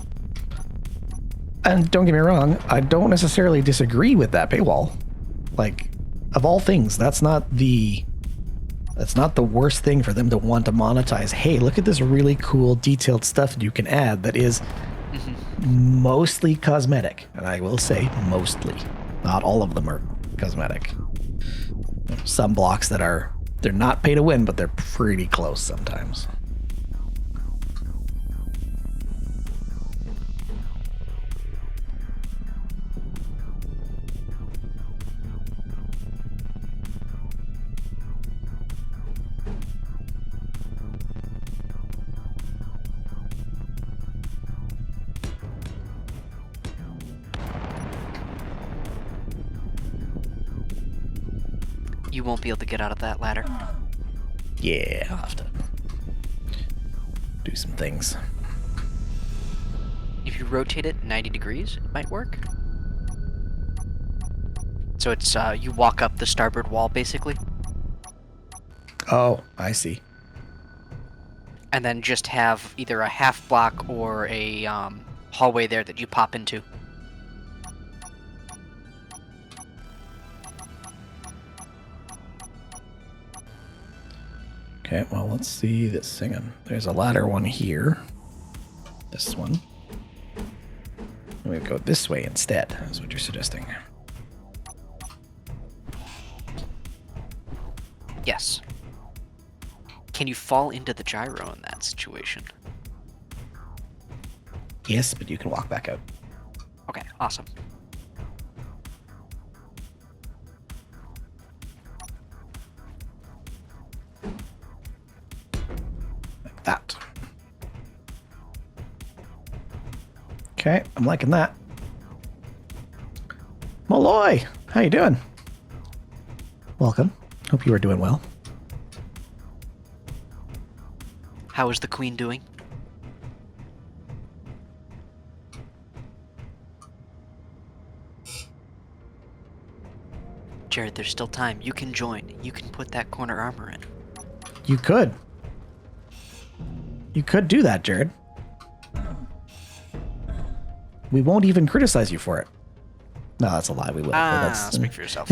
And don't get me wrong, I don't necessarily disagree with that paywall. Like, of all things, that's not the worst thing for them to want to monetize. Hey, look at this really cool detailed stuff you can add that is mostly cosmetic. And I will say mostly. Not all of them are cosmetic. Some blocks they're not pay to win, but they're pretty close sometimes. You won't be able to get out of that ladder. Yeah, I'll have to do some things. If you rotate it 90 degrees, it might work. So it's, you walk up the starboard wall, basically. Oh, I see. And then just have either a half block or a hallway there that you pop into. Okay, well, let's see this thing. There's a ladder one here. This one. I'm going to go this way instead, is what you're suggesting. Yes. Can you fall into the gyro in that situation? Yes, but you can walk back out. Okay, awesome. Like that. Okay, I'm liking that. Malloy, how you doing? Welcome. Hope you are doing well. How is the queen doing? Jared, there's still time. You can join. You can put that corner armor in. You could. You could do that, Jared. We won't even criticize you for it. No, that's a lie. We will. Speak for yourself.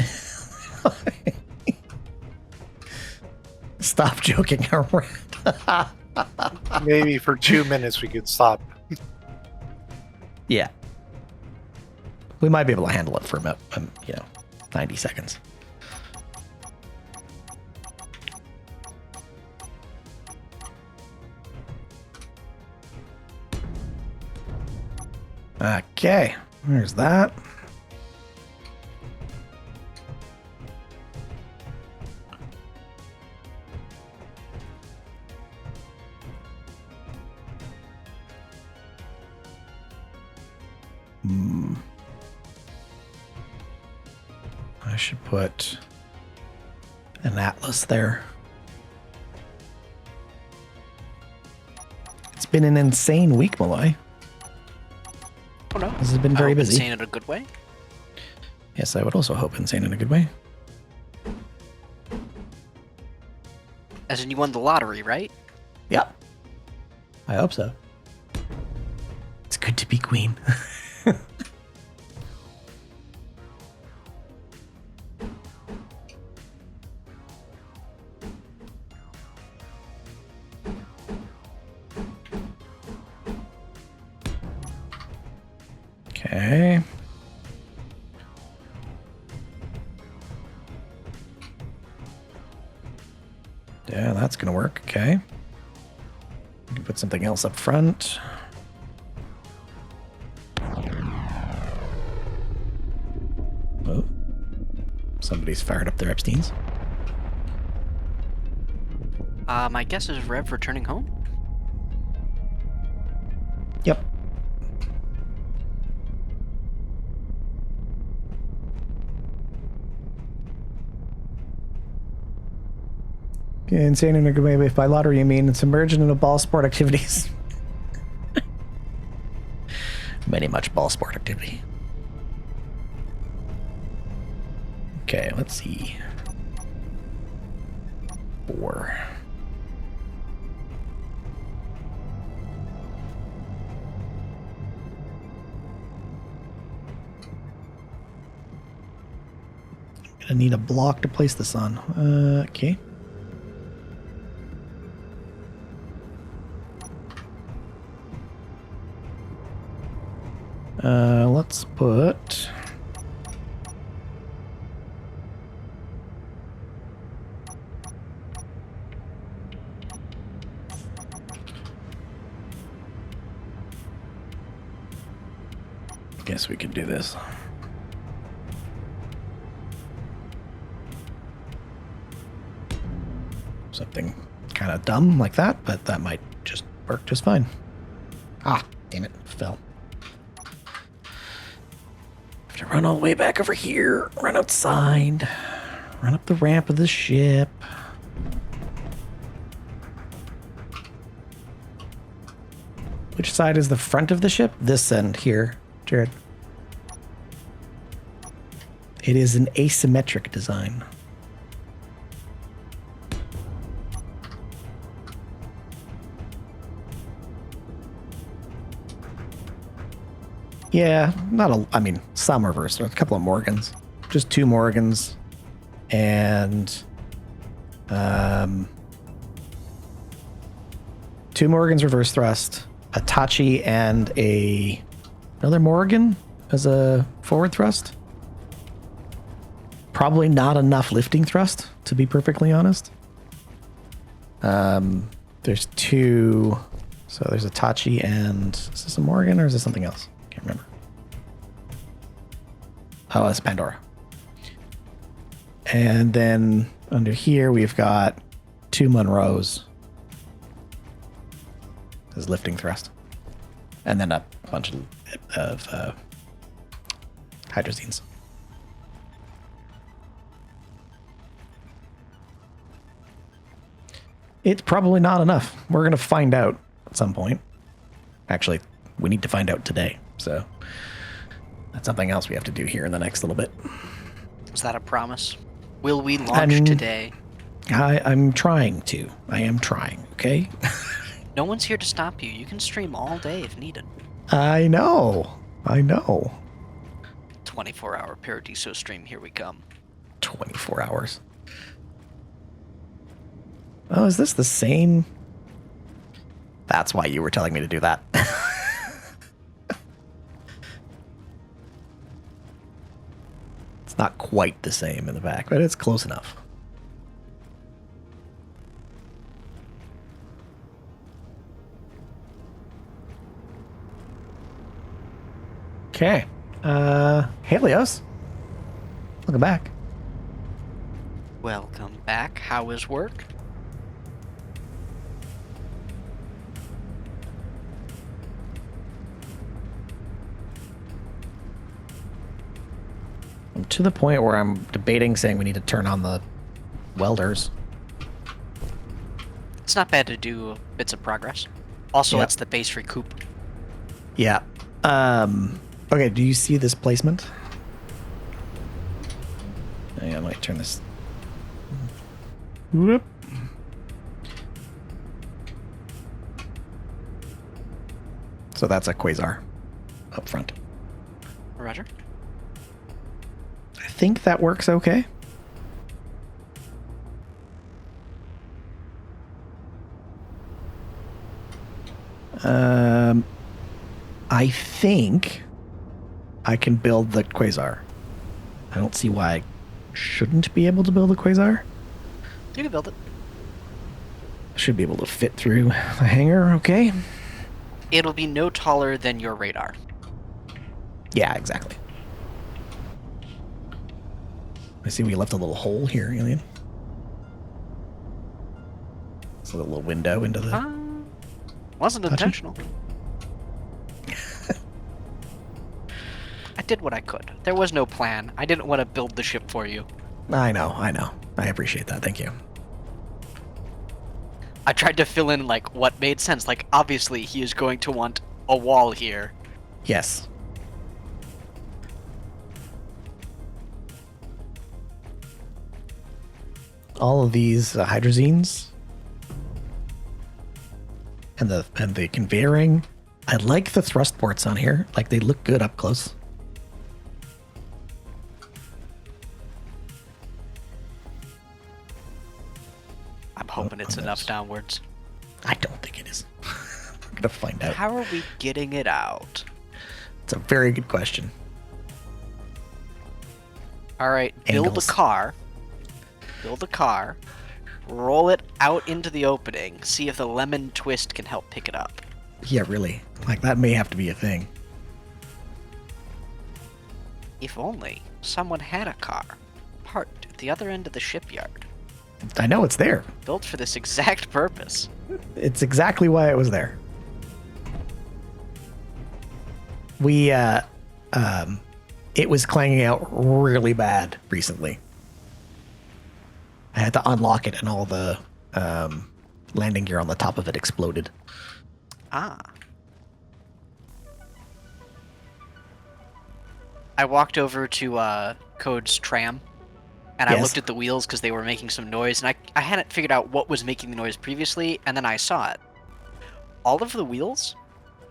Stop joking around. Maybe for 2 minutes we could stop. Yeah. We might be able to handle it for about, 90 seconds. Okay, there's that. I should put an atlas there. been an insane week, Malloy. Oh no. This has been very busy. Insane in a good way. Yes, I would also hope insane in a good way. As in you won the lottery, right? Yep. I hope so. It's good to be queen. Okay. Yeah, that's gonna work. Okay. We can put something else up front. Oh. Somebody's fired up their Epsteins. My guess is Rev returning home? Yep. Insane in a good way. If by lottery you mean it's immersed into ball sport activities. Many much ball sport activity. Okay, let's see. 4. Gonna need a block to place this on. Okay. Let's put... Guess we could do this. Something kind of dumb like that, but that might just work just fine. Ah, damn it, fell. Have to run all the way back over here, run outside, run up the ramp of the ship. Which side is the front of the ship? This end here, Jared. It is an asymmetric design. Yeah, not a... I mean, some reverse. There's a couple of Morgans. Just 2 Morgans. And... 2 Morgans reverse thrust. A Tachi and another Morgan as a forward thrust. Probably not enough lifting thrust, to be perfectly honest. There's 2... So there's a Tachi and... Is this a Morgan or is this something else? Can't remember. Oh, that's Pandora. And then under here we've got 2 Monroes as lifting thrust, and then a bunch of hydrazines. It's probably not enough. We're gonna find out at some point. Actually, we need to find out today. So that's something else we have to do here in the next little bit. Is that a promise? Will we launch today? I'm trying to. I am trying, okay? No one's here to stop you. You can stream all day if needed. I know. 24-hour Paradiso stream, here we come. 24 hours. Oh, is this the same? That's why you were telling me to do that. It's not quite the same in the back, but it's close enough. Okay. Helios. Welcome back. Welcome back. How is work? I'm to the point where I'm debating saying we need to turn on the welders. It's not bad to do bits of progress. Also, Yep. it's the base recoup. Yeah. Okay, do you see this placement? I might turn this. Whoop. So that's a quasar up front. Roger. I think that works okay. I think I can build the quasar. I don't see why I shouldn't be able to build a quasar. You can build it. Should be able to fit through the hangar, okay? It'll be no taller than your radar. Yeah, exactly. I see we left a little hole here, Alien. It's a little window into the... Wasn't Touching? intentional. I did what I could. There was no plan. I didn't want to build the ship for you. I know. I appreciate that. Thank you. I tried to fill in, like, what made sense. Like, obviously, he is going to want a wall here. Yes. All of these hydrazines and the conveying. I like the thrust ports on here. Like, they look good up close. I'm hoping it's enough downwards. I don't think it is. I'm gonna find out. How are we getting it out? It's a very good question. All right, build Angles. a car. Build a car. Roll it out into the opening. See if the lemon twist can help pick it up. Yeah, really. Like, that may have to be a thing. If only someone had a car parked at the other end of the shipyard, I know it's there. built for this exact purpose. It's exactly why it was there. It was clanging out really bad recently. I had to unlock it and all the landing gear on the top of it exploded. Ah. I walked over to Code's tram, and I Yes. looked at the wheels because they were making some noise, and I hadn't figured out what was making the noise previously, and then I saw it. All of the wheels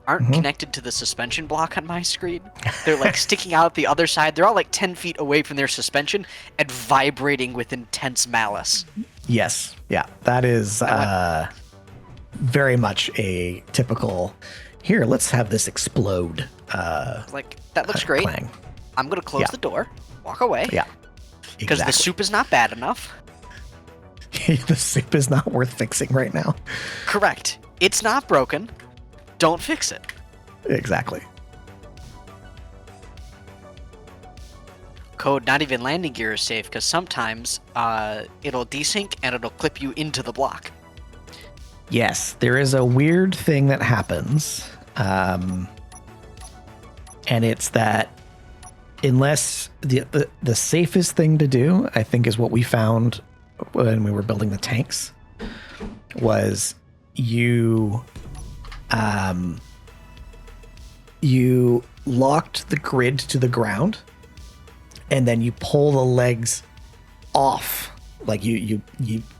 aren't connected to the suspension block on my screen. They're like sticking out the other side. They're all like 10 feet away from their suspension and vibrating with intense malice. Yes. Yeah. That is very much a typical, here, let's have this explode. Like, that looks great. Clang. I'm going to close Yeah. the door, walk away. Yeah. Because the soup is not bad enough. The soup is not worth fixing right now. Correct. It's not broken. Don't fix it. Exactly. Code, not even landing gear is safe, because sometimes it'll desync and it'll clip you into the block. Yes, there is a weird thing that happens. And it's that unless the safest thing to do, I think, is what we found when we were building the tanks, was you locked the grid to the ground, and then you pull the legs off. Like you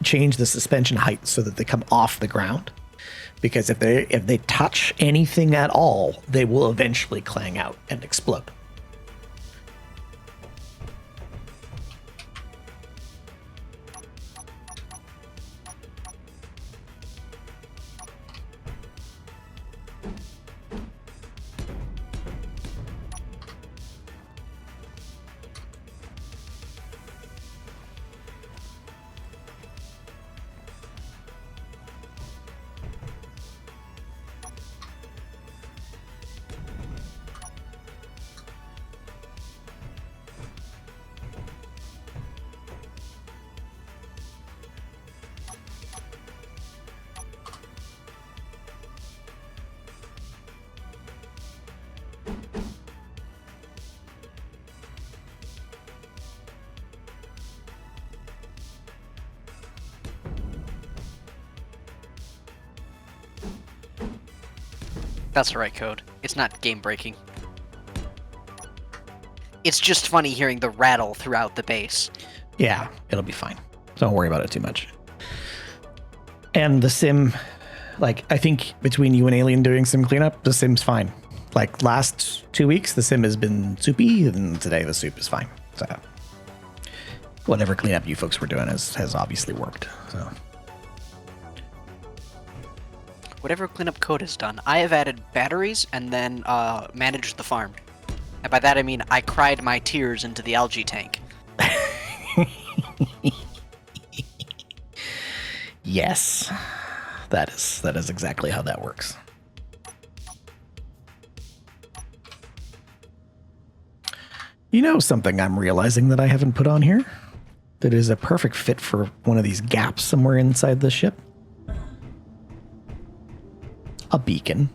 change the suspension height so that they come off the ground, because if they touch anything at all, they will eventually clang out and explode. That's the right code. It's not game-breaking. It's just funny hearing the rattle throughout the base. Yeah, it'll be fine. Don't worry about it too much. And the sim, like, I think between you and Alien doing sim cleanup, the sim's fine. Like, last 2 weeks, the sim has been soupy, and today the soup is fine. So, whatever cleanup you folks were doing has obviously worked. So, Whatever cleanup code has done. I have added batteries and then managed the farm. And by that I mean I cried my tears into the algae tank. yes, that is exactly how that works. You know something I'm realizing that I haven't put on here that is a perfect fit for one of these gaps somewhere inside the ship? A beacon.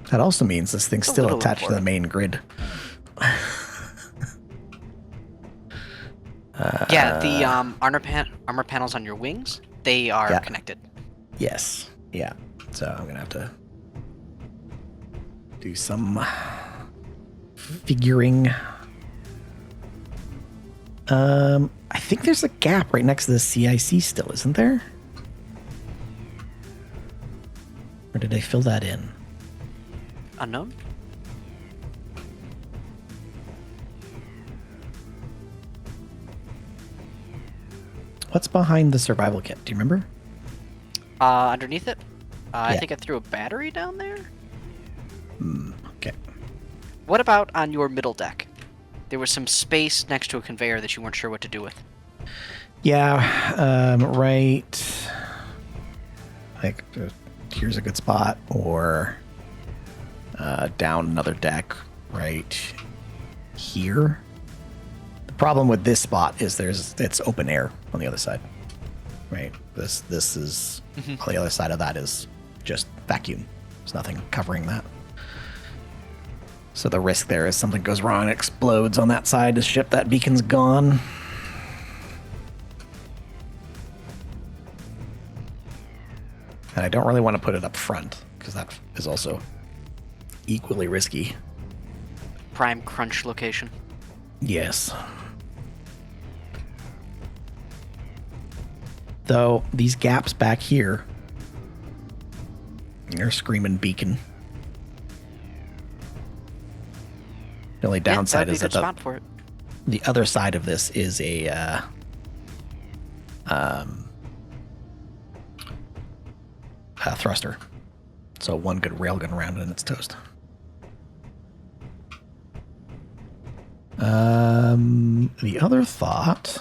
That also means this thing's still attached to the main grid. Yeah, the armor panels on your wings, they are connected. Yes. Yeah. So I'm going to have to do some figuring. I think there's a gap right next to the CIC still, isn't there? Or did I fill that in? Unknown? What's behind the survival kit? Do you remember? Underneath it? I think I threw a battery down there? Okay. What about on your middle deck? There was some space next to a conveyor that you weren't sure what to do with. Yeah, right. Like, here's a good spot, or down another deck right here. The problem with this spot is it's open air on the other side, right? This is on the other side of that is just vacuum. There's nothing covering that. So the risk there is something goes wrong and explodes on that side of the ship, that beacon's gone. And I don't really want to put it up front, because that is also equally risky. Prime crunch location. Yes. Though, these gaps back here, they're screaming beacon. The only downside is that the other side of this is a thruster. So one good railgun round and it's toast. The other thought...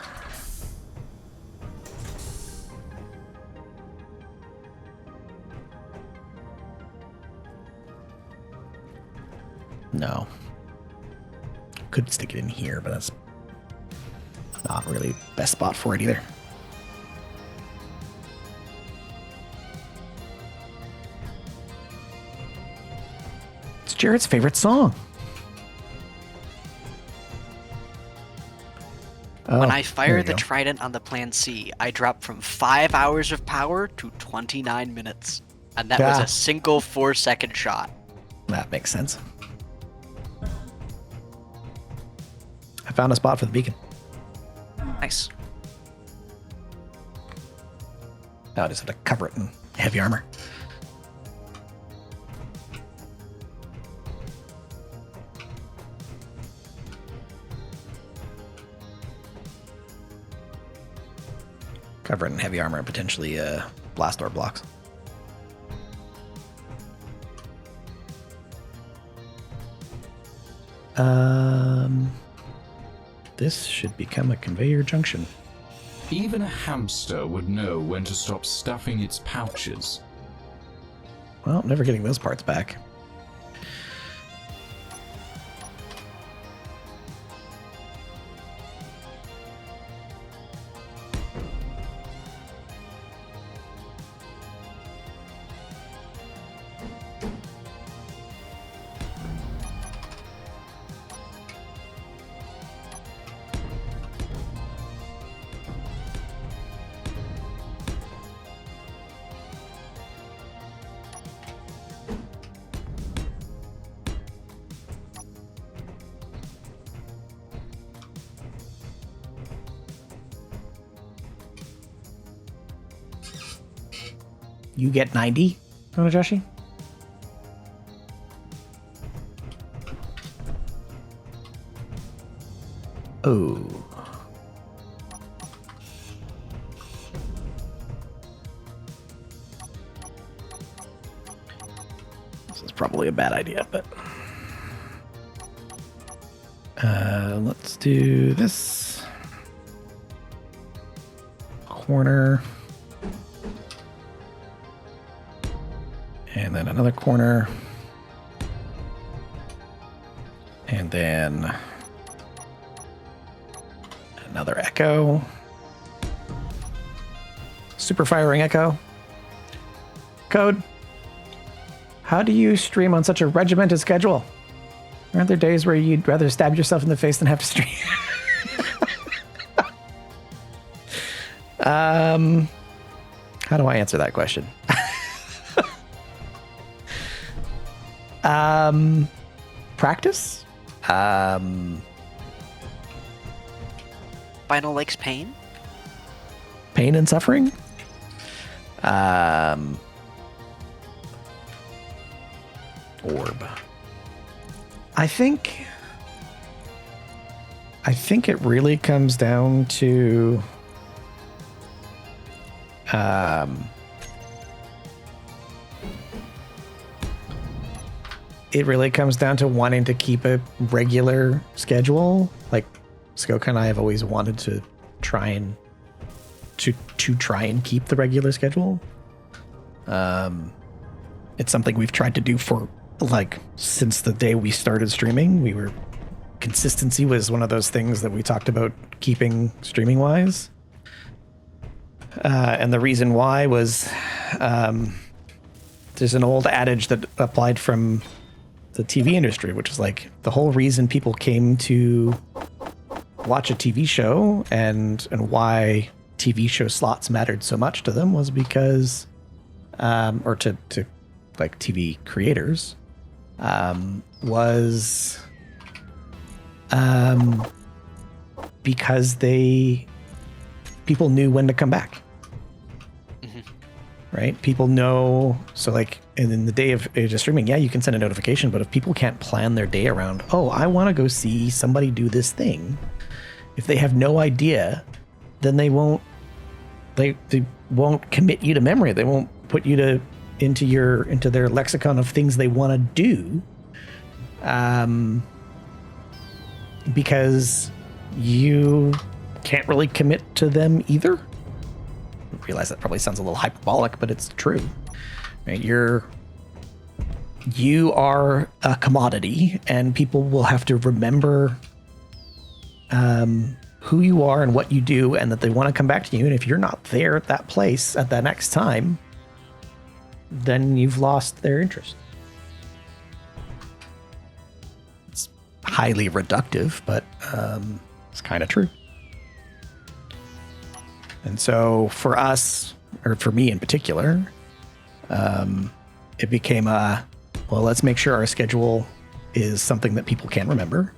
No. Could stick it in here, but that's not really the best spot for it either. It's Jared's favorite song. When I fire the Trident on the Plan C, I drop from 5 hours of power to 29 minutes. And that was a single 4-second shot. That makes sense. I found a spot for the beacon. Nice. Now I just have to cover it in heavy armor. Cover it in heavy armor and potentially blast door blocks. This should become a conveyor junction. Even a hamster would know when to stop stuffing its pouches. Well, never getting those parts back. You get 90, Onojoshi. Oh. This is probably a bad idea, but let's do this corner and then another corner and then another echo. Super firing echo. Code. How do you stream on such a regimented schedule? Aren't there days where you'd rather stab yourself in the face than have to stream? How do I answer that question? Practice? Final likes pain? Pain and suffering? Orb. I think it really comes down to wanting to keep a regular schedule. Like Skoka and I have always wanted to try and keep the regular schedule. It's something we've tried to do for like since the day we started streaming. Consistency was one of those things that we talked about keeping streaming wise. And the reason why was there's an old adage that applied from the TV industry, which is like the whole reason people came to watch a TV show and why TV show slots mattered so much to them was because, or to like TV creators, was because people knew when to come back. Right? People know. So like in the day of age of streaming, yeah, you can send a notification, but if people can't plan their day around, oh, I want to go see somebody do this thing. If they have no idea, then they won't commit you to memory. They won't put you into their lexicon of things they want to do. Because you can't really commit to them either. I realize that probably sounds a little hyperbolic, but it's true. Right? You are a commodity, and people will have to remember who you are and what you do, and that they want to come back to you. And if you're not there at that place at that next time, then you've lost their interest. It's highly reductive, but it's kind of true. And so for us, or for me in particular, it became let's make sure our schedule is something that people can remember.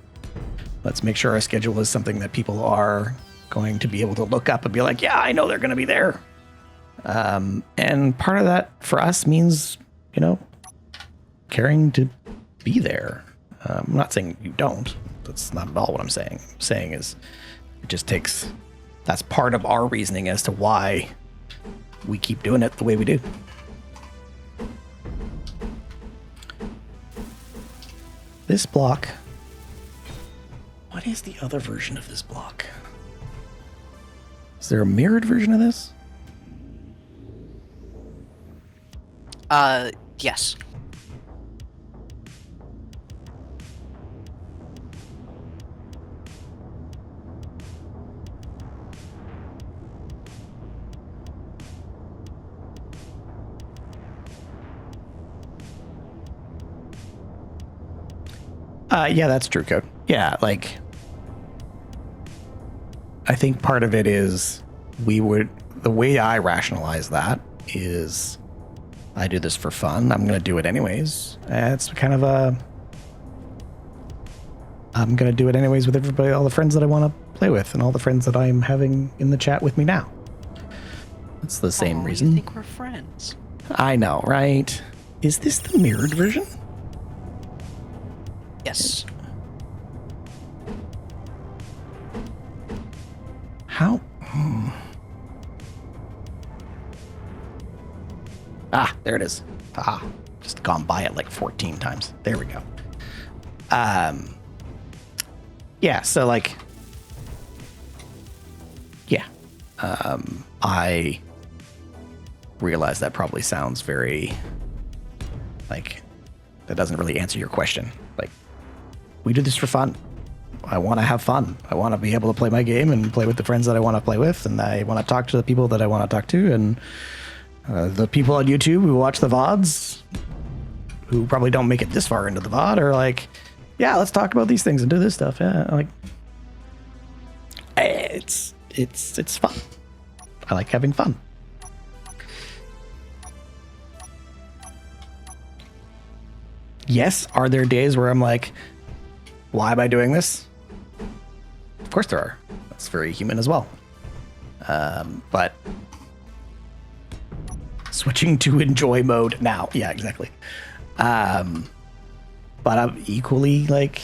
Let's make sure our schedule is something that people are going to be able to look up and be like, yeah, I know they're going to be there. And part of that for us means, caring to be there. I'm not saying you don't. That's not at all what I'm saying. I'm saying is it just takes, that's part of our reasoning as to why we keep doing it the way we do. This block. What is the other version of this block? Is there a mirrored version of this? Yes. Yeah, that's true, Code. Yeah, like, I think part of it is the way I rationalize that is I do this for fun. I'm going to do it anyways. It's kind of I'm going to do it anyways with everybody, all the friends that I want to play with and all the friends that I'm having in the chat with me now. It's the same reason. You think we're friends? I know, right? Is this the mirrored version? Yes. How? Ah, there it is. Ah, just gone by it like 14 times. There we go. Yeah, so like, yeah. I realize that probably sounds very, like, that doesn't really answer your question. Like, we do this for fun. I want to have fun. I want to be able to play my game and play with the friends that I want to play with, and I want to talk to the people that I want to talk to, and the people on YouTube who watch the VODs, who probably don't make it this far into the VOD, are like, yeah, let's talk about these things and do this stuff. Yeah, like, it's fun. I like having fun. Yes, are there days where I'm like, why am I doing this? Of course there are. That's very human as well. But switching to enjoy mode now. Yeah, exactly. But I'm equally like,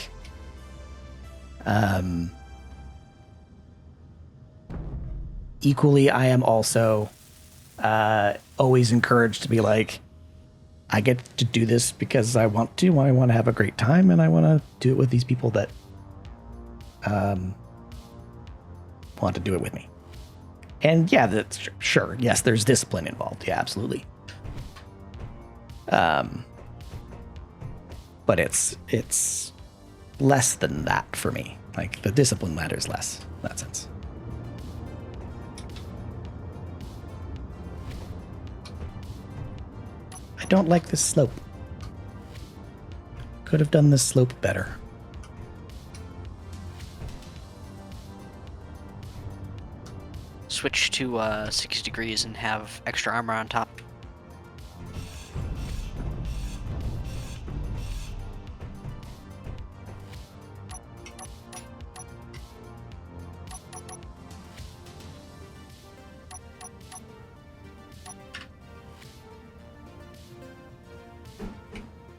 equally I am also always encouraged to be like, I get to do this because I want to. I want to have a great time, and I want to do it with these people that want to do it with me. And yeah, that's sure. Yes, there's discipline involved. Yeah, absolutely. But it's less than that for me. Like, the discipline matters less in that sense. I don't like this slope. Could have done this slope better. Switch to 6 degrees and have extra armor on top.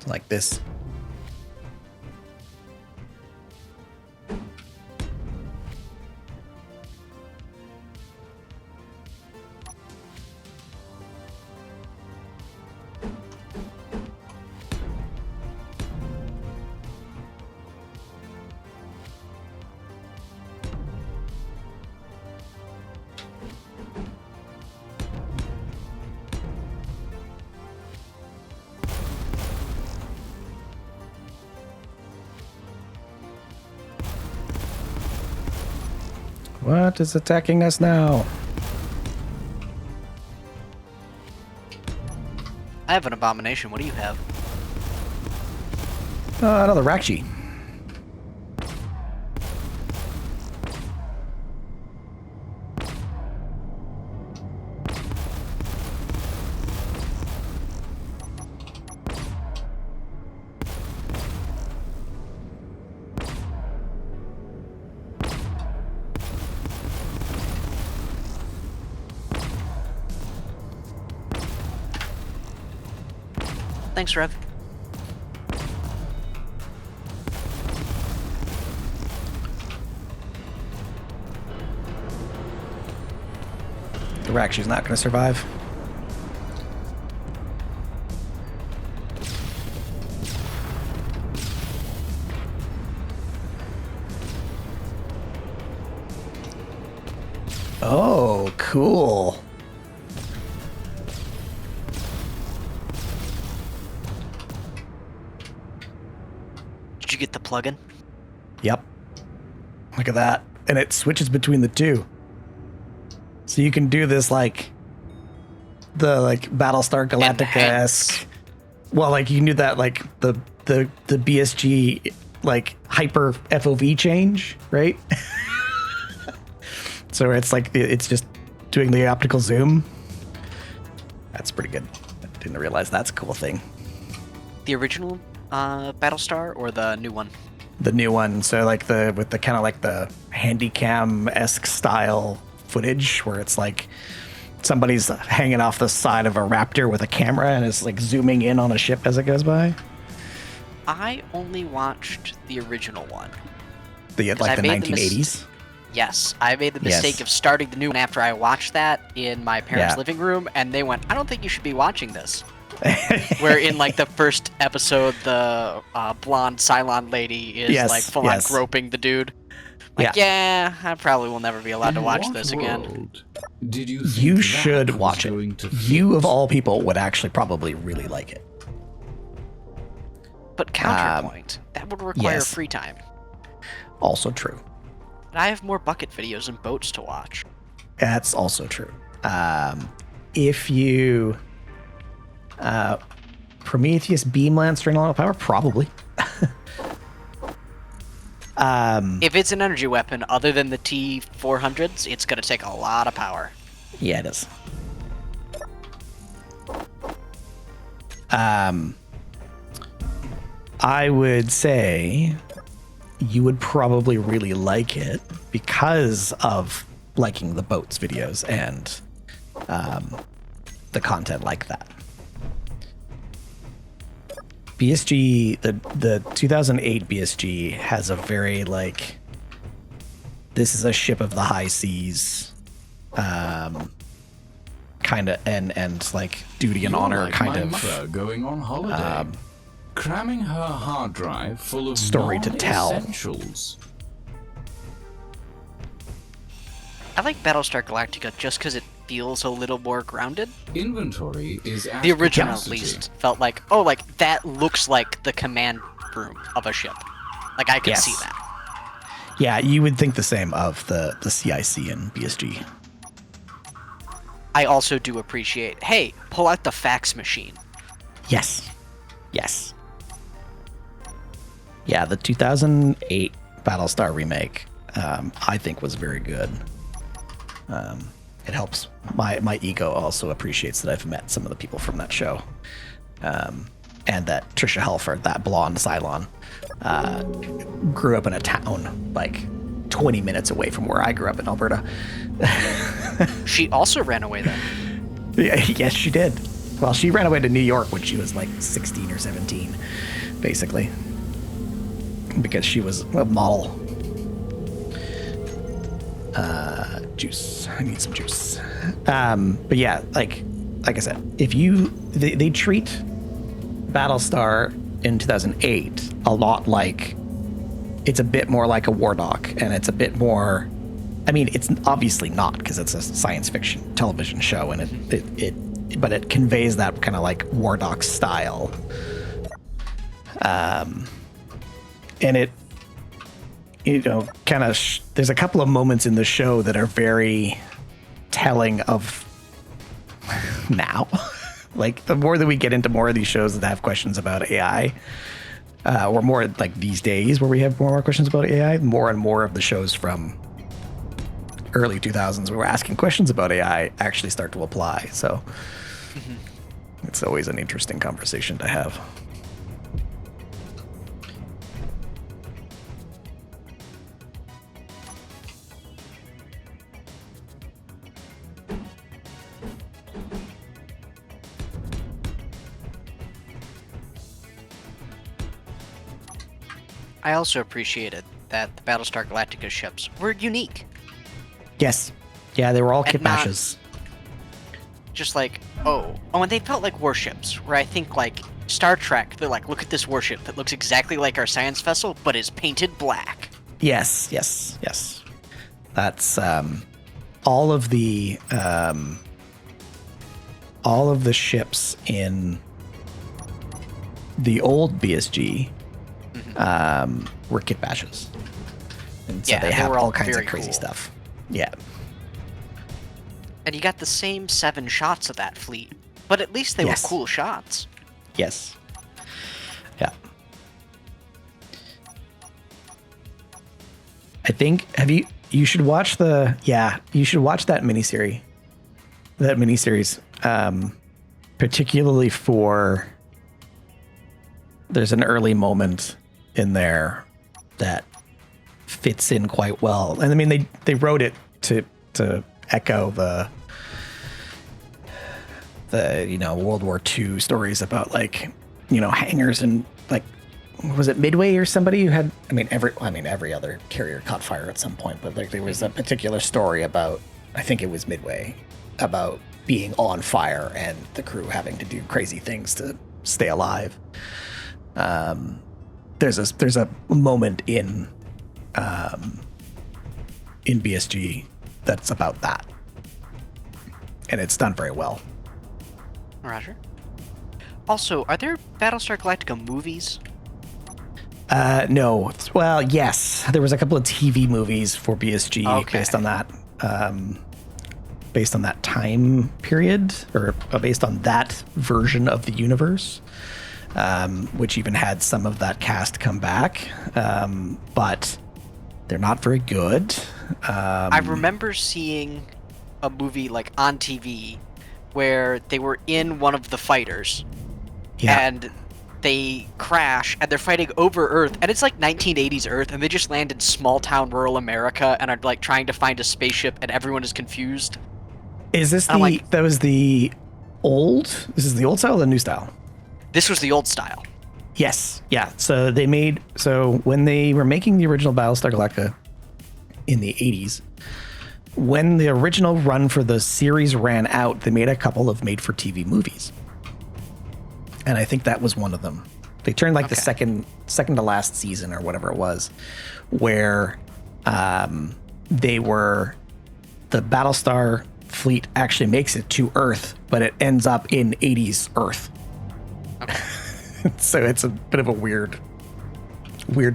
Like this. What is attacking us now? I have an abomination. What do you have? Another Rakshi. Thanks, Rev. The Rakshi's not going to survive. Oh, cool. Did you get the plugin? Yep. Look at that. And it switches between the two. So you can do this like the Battlestar Galactica-esque. Well, like you can do that like the BSG like hyper FOV change, right? So it's like it's just doing the optical zoom. That's pretty good. I didn't realize that's a cool thing. The original Battlestar or the new one? The new one. So like with the kind of like the Handycam-esque style footage where it's like somebody's hanging off the side of a Raptor with a camera and is like zooming in on a ship as it goes by? I only watched the original one. The 1980s. Yes, I made the mistake of starting the new one after I watched that in my parents' living room, and they went, "I don't think you should be watching this." Where in like the first episode, the blonde Cylon lady is like full on groping the dude. Like, yeah, I probably will never be allowed to watch this again. Did you? You should watch it. You of all people would actually probably really like it. But counterpoint, that would require free time. Also true. But I have more bucket videos and boats to watch. That's also true. If you Prometheus beam lance drain a lot of power, probably. If it's an energy weapon other than the T-400s, it's going to take a lot of power. Yeah, it is. I would say you would probably really like it because of liking the boats videos and the content like that. BSG, the 2008 BSG has a very like, this is a ship of the high seas, kind of, and like duty and honor like kind my of mother going on holiday, cramming her hard drive full of story to tell. essentials. I like Battlestar Galactica just because it feels a little more grounded. Inventory is at the original, capacity. at least, felt like, oh, like that looks like the command room of a ship. Like I could see that. Yeah, you would think the same of the CIC and BSG. I also do appreciate, hey, pull out the fax machine. Yes. Yes. Yeah, the 2008 Battlestar remake, I think was very good. It helps. My ego also appreciates that I've met some of the people from that show. And that Trisha Helfer, that blonde Cylon, grew up in a town like 20 minutes away from where I grew up in Alberta. She also ran away then. Yeah, yes, she did. Well, she ran away to New York when she was like 16 or 17, basically. Because she was a model. Juice. I need some juice. But yeah, like I said, if they treat Battlestar in 2008 a lot like, it's a bit more like a war doc, and it's a bit more, I mean, it's obviously not because it's a science fiction television show, and but it conveys that kind of like war doc style. And it, you know, kind of there's a couple of moments in the show that are very telling of now. Like, the more that we get into more of these shows that have questions about AI, or more like these days where we have more questions about AI, more and more of the shows from early 2000s where we're asking questions about AI actually start to apply. So it's always an interesting conversation to have. I also appreciated that the Battlestar Galactica ships were unique. Yes. Yeah, they were all And kit not bashes. Just like, and they felt like warships, where I think like Star Trek, they're like, look at this warship that looks exactly like our science vessel, but is painted black. Yes. That's all of the ships in the old BSG were kit bashes. And so they have all kinds of crazy stuff. Yeah. And you got the same 7 shots of that fleet, but at least they were cool shots. Yes. Yeah. I think, you should watch you should watch that miniseries. Particularly for, there's an early moment in there that fits in quite well. And I mean, they wrote it to echo the, World War II stories about like, hangars and like, was it Midway or somebody who had, every other carrier caught fire at some point, but like there was a particular story about, I think it was Midway, about being on fire and the crew having to do crazy things to stay alive. There's a moment in BSG that's about that, and it's done very well. Roger. Also, are there Battlestar Galactica movies? No. Well, yes. There was a couple of TV movies for BSG based on that time period, or based on that version of the universe, which even had some of that cast come back. But they're not very good. I remember seeing a movie like on TV where they were in one of the fighters, and they crash and they're fighting over Earth, and it's like 1980s Earth, and they just land in small town rural America and are like trying to find a spaceship, and everyone is confused. Is this that was the old? This is the old style or the new style? This was the old style. Yes. Yeah. So when they were making the original Battlestar Galactica in the 80s, when the original run for the series ran out, they made a couple of made-for-TV movies. And I think that was one of them. They turned the second to last season or whatever it was, where the Battlestar fleet actually makes it to Earth, but it ends up in 80s Earth. Okay. So it's a bit of a weird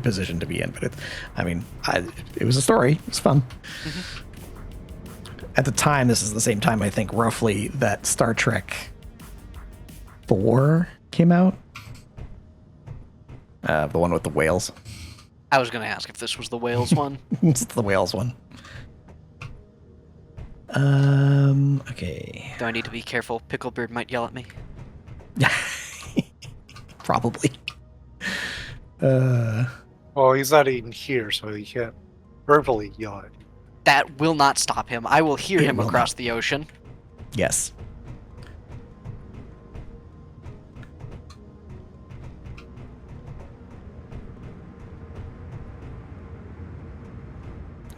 position to be in, but it was a story. It was fun. Mm-hmm. At the time, this is the same time, I think, roughly, that Star Trek 4 came out. The one with the whales. I was going to ask if this was the whales one. It's the whales one. Okay. Do I need to be careful? Picklebeard might yell at me. Probably. Well, he's not even here, so he can't verbally yell at you. That will not stop him. I will hear him across the ocean. Yes.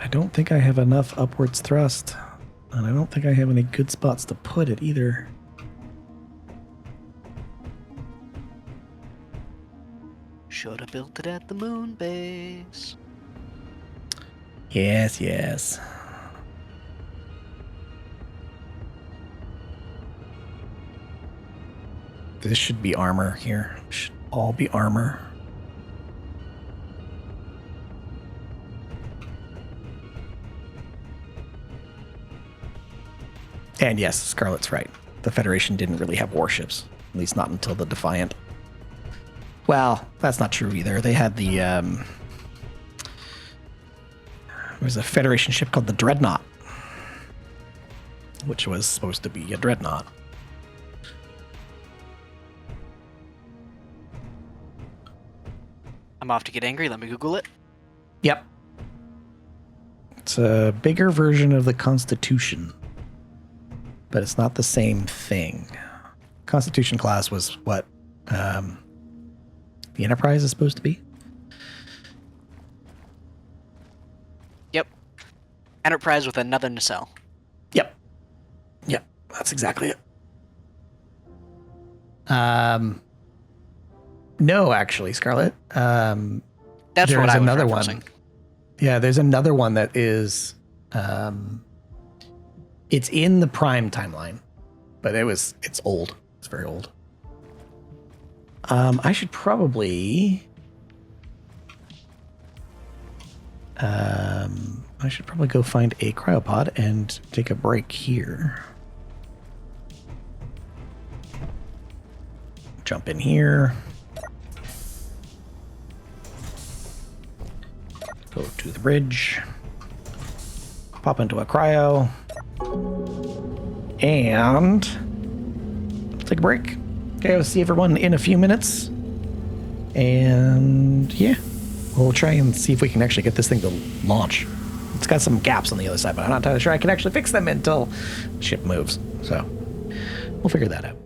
I don't think I have enough upwards thrust, and I don't think I have any good spots to put it either. Should have built it at the moon base. Yes. This should be armor here. Should all be armor. And yes, Scarlet's right. The Federation didn't really have warships, at least not until the Defiant. Well, that's not true either. They had the there was a Federation ship called the Dreadnought, which was supposed to be a dreadnought. I'm off to get angry. Let me Google it. Yep. It's a bigger version of the Constitution, but it's not the same thing. Constitution class was what the Enterprise is supposed to be. Yep. Enterprise with another nacelle. Yep. That's exactly it. No, actually, Scarlet. That's what I was another referencing. One. Yeah, there's another one that is. It's in the Prime timeline, but it's old. It's very old. I should probably. Go find a cryopod and take a break here. Jump in here. Go to the bridge. Pop into a cryo. And take a break. Okay, I'll see everyone in a few minutes. And yeah, we'll try and see if we can actually get this thing to launch. It's got some gaps on the other side, but I'm not entirely sure I can actually fix them until the ship moves. So We'll figure that out.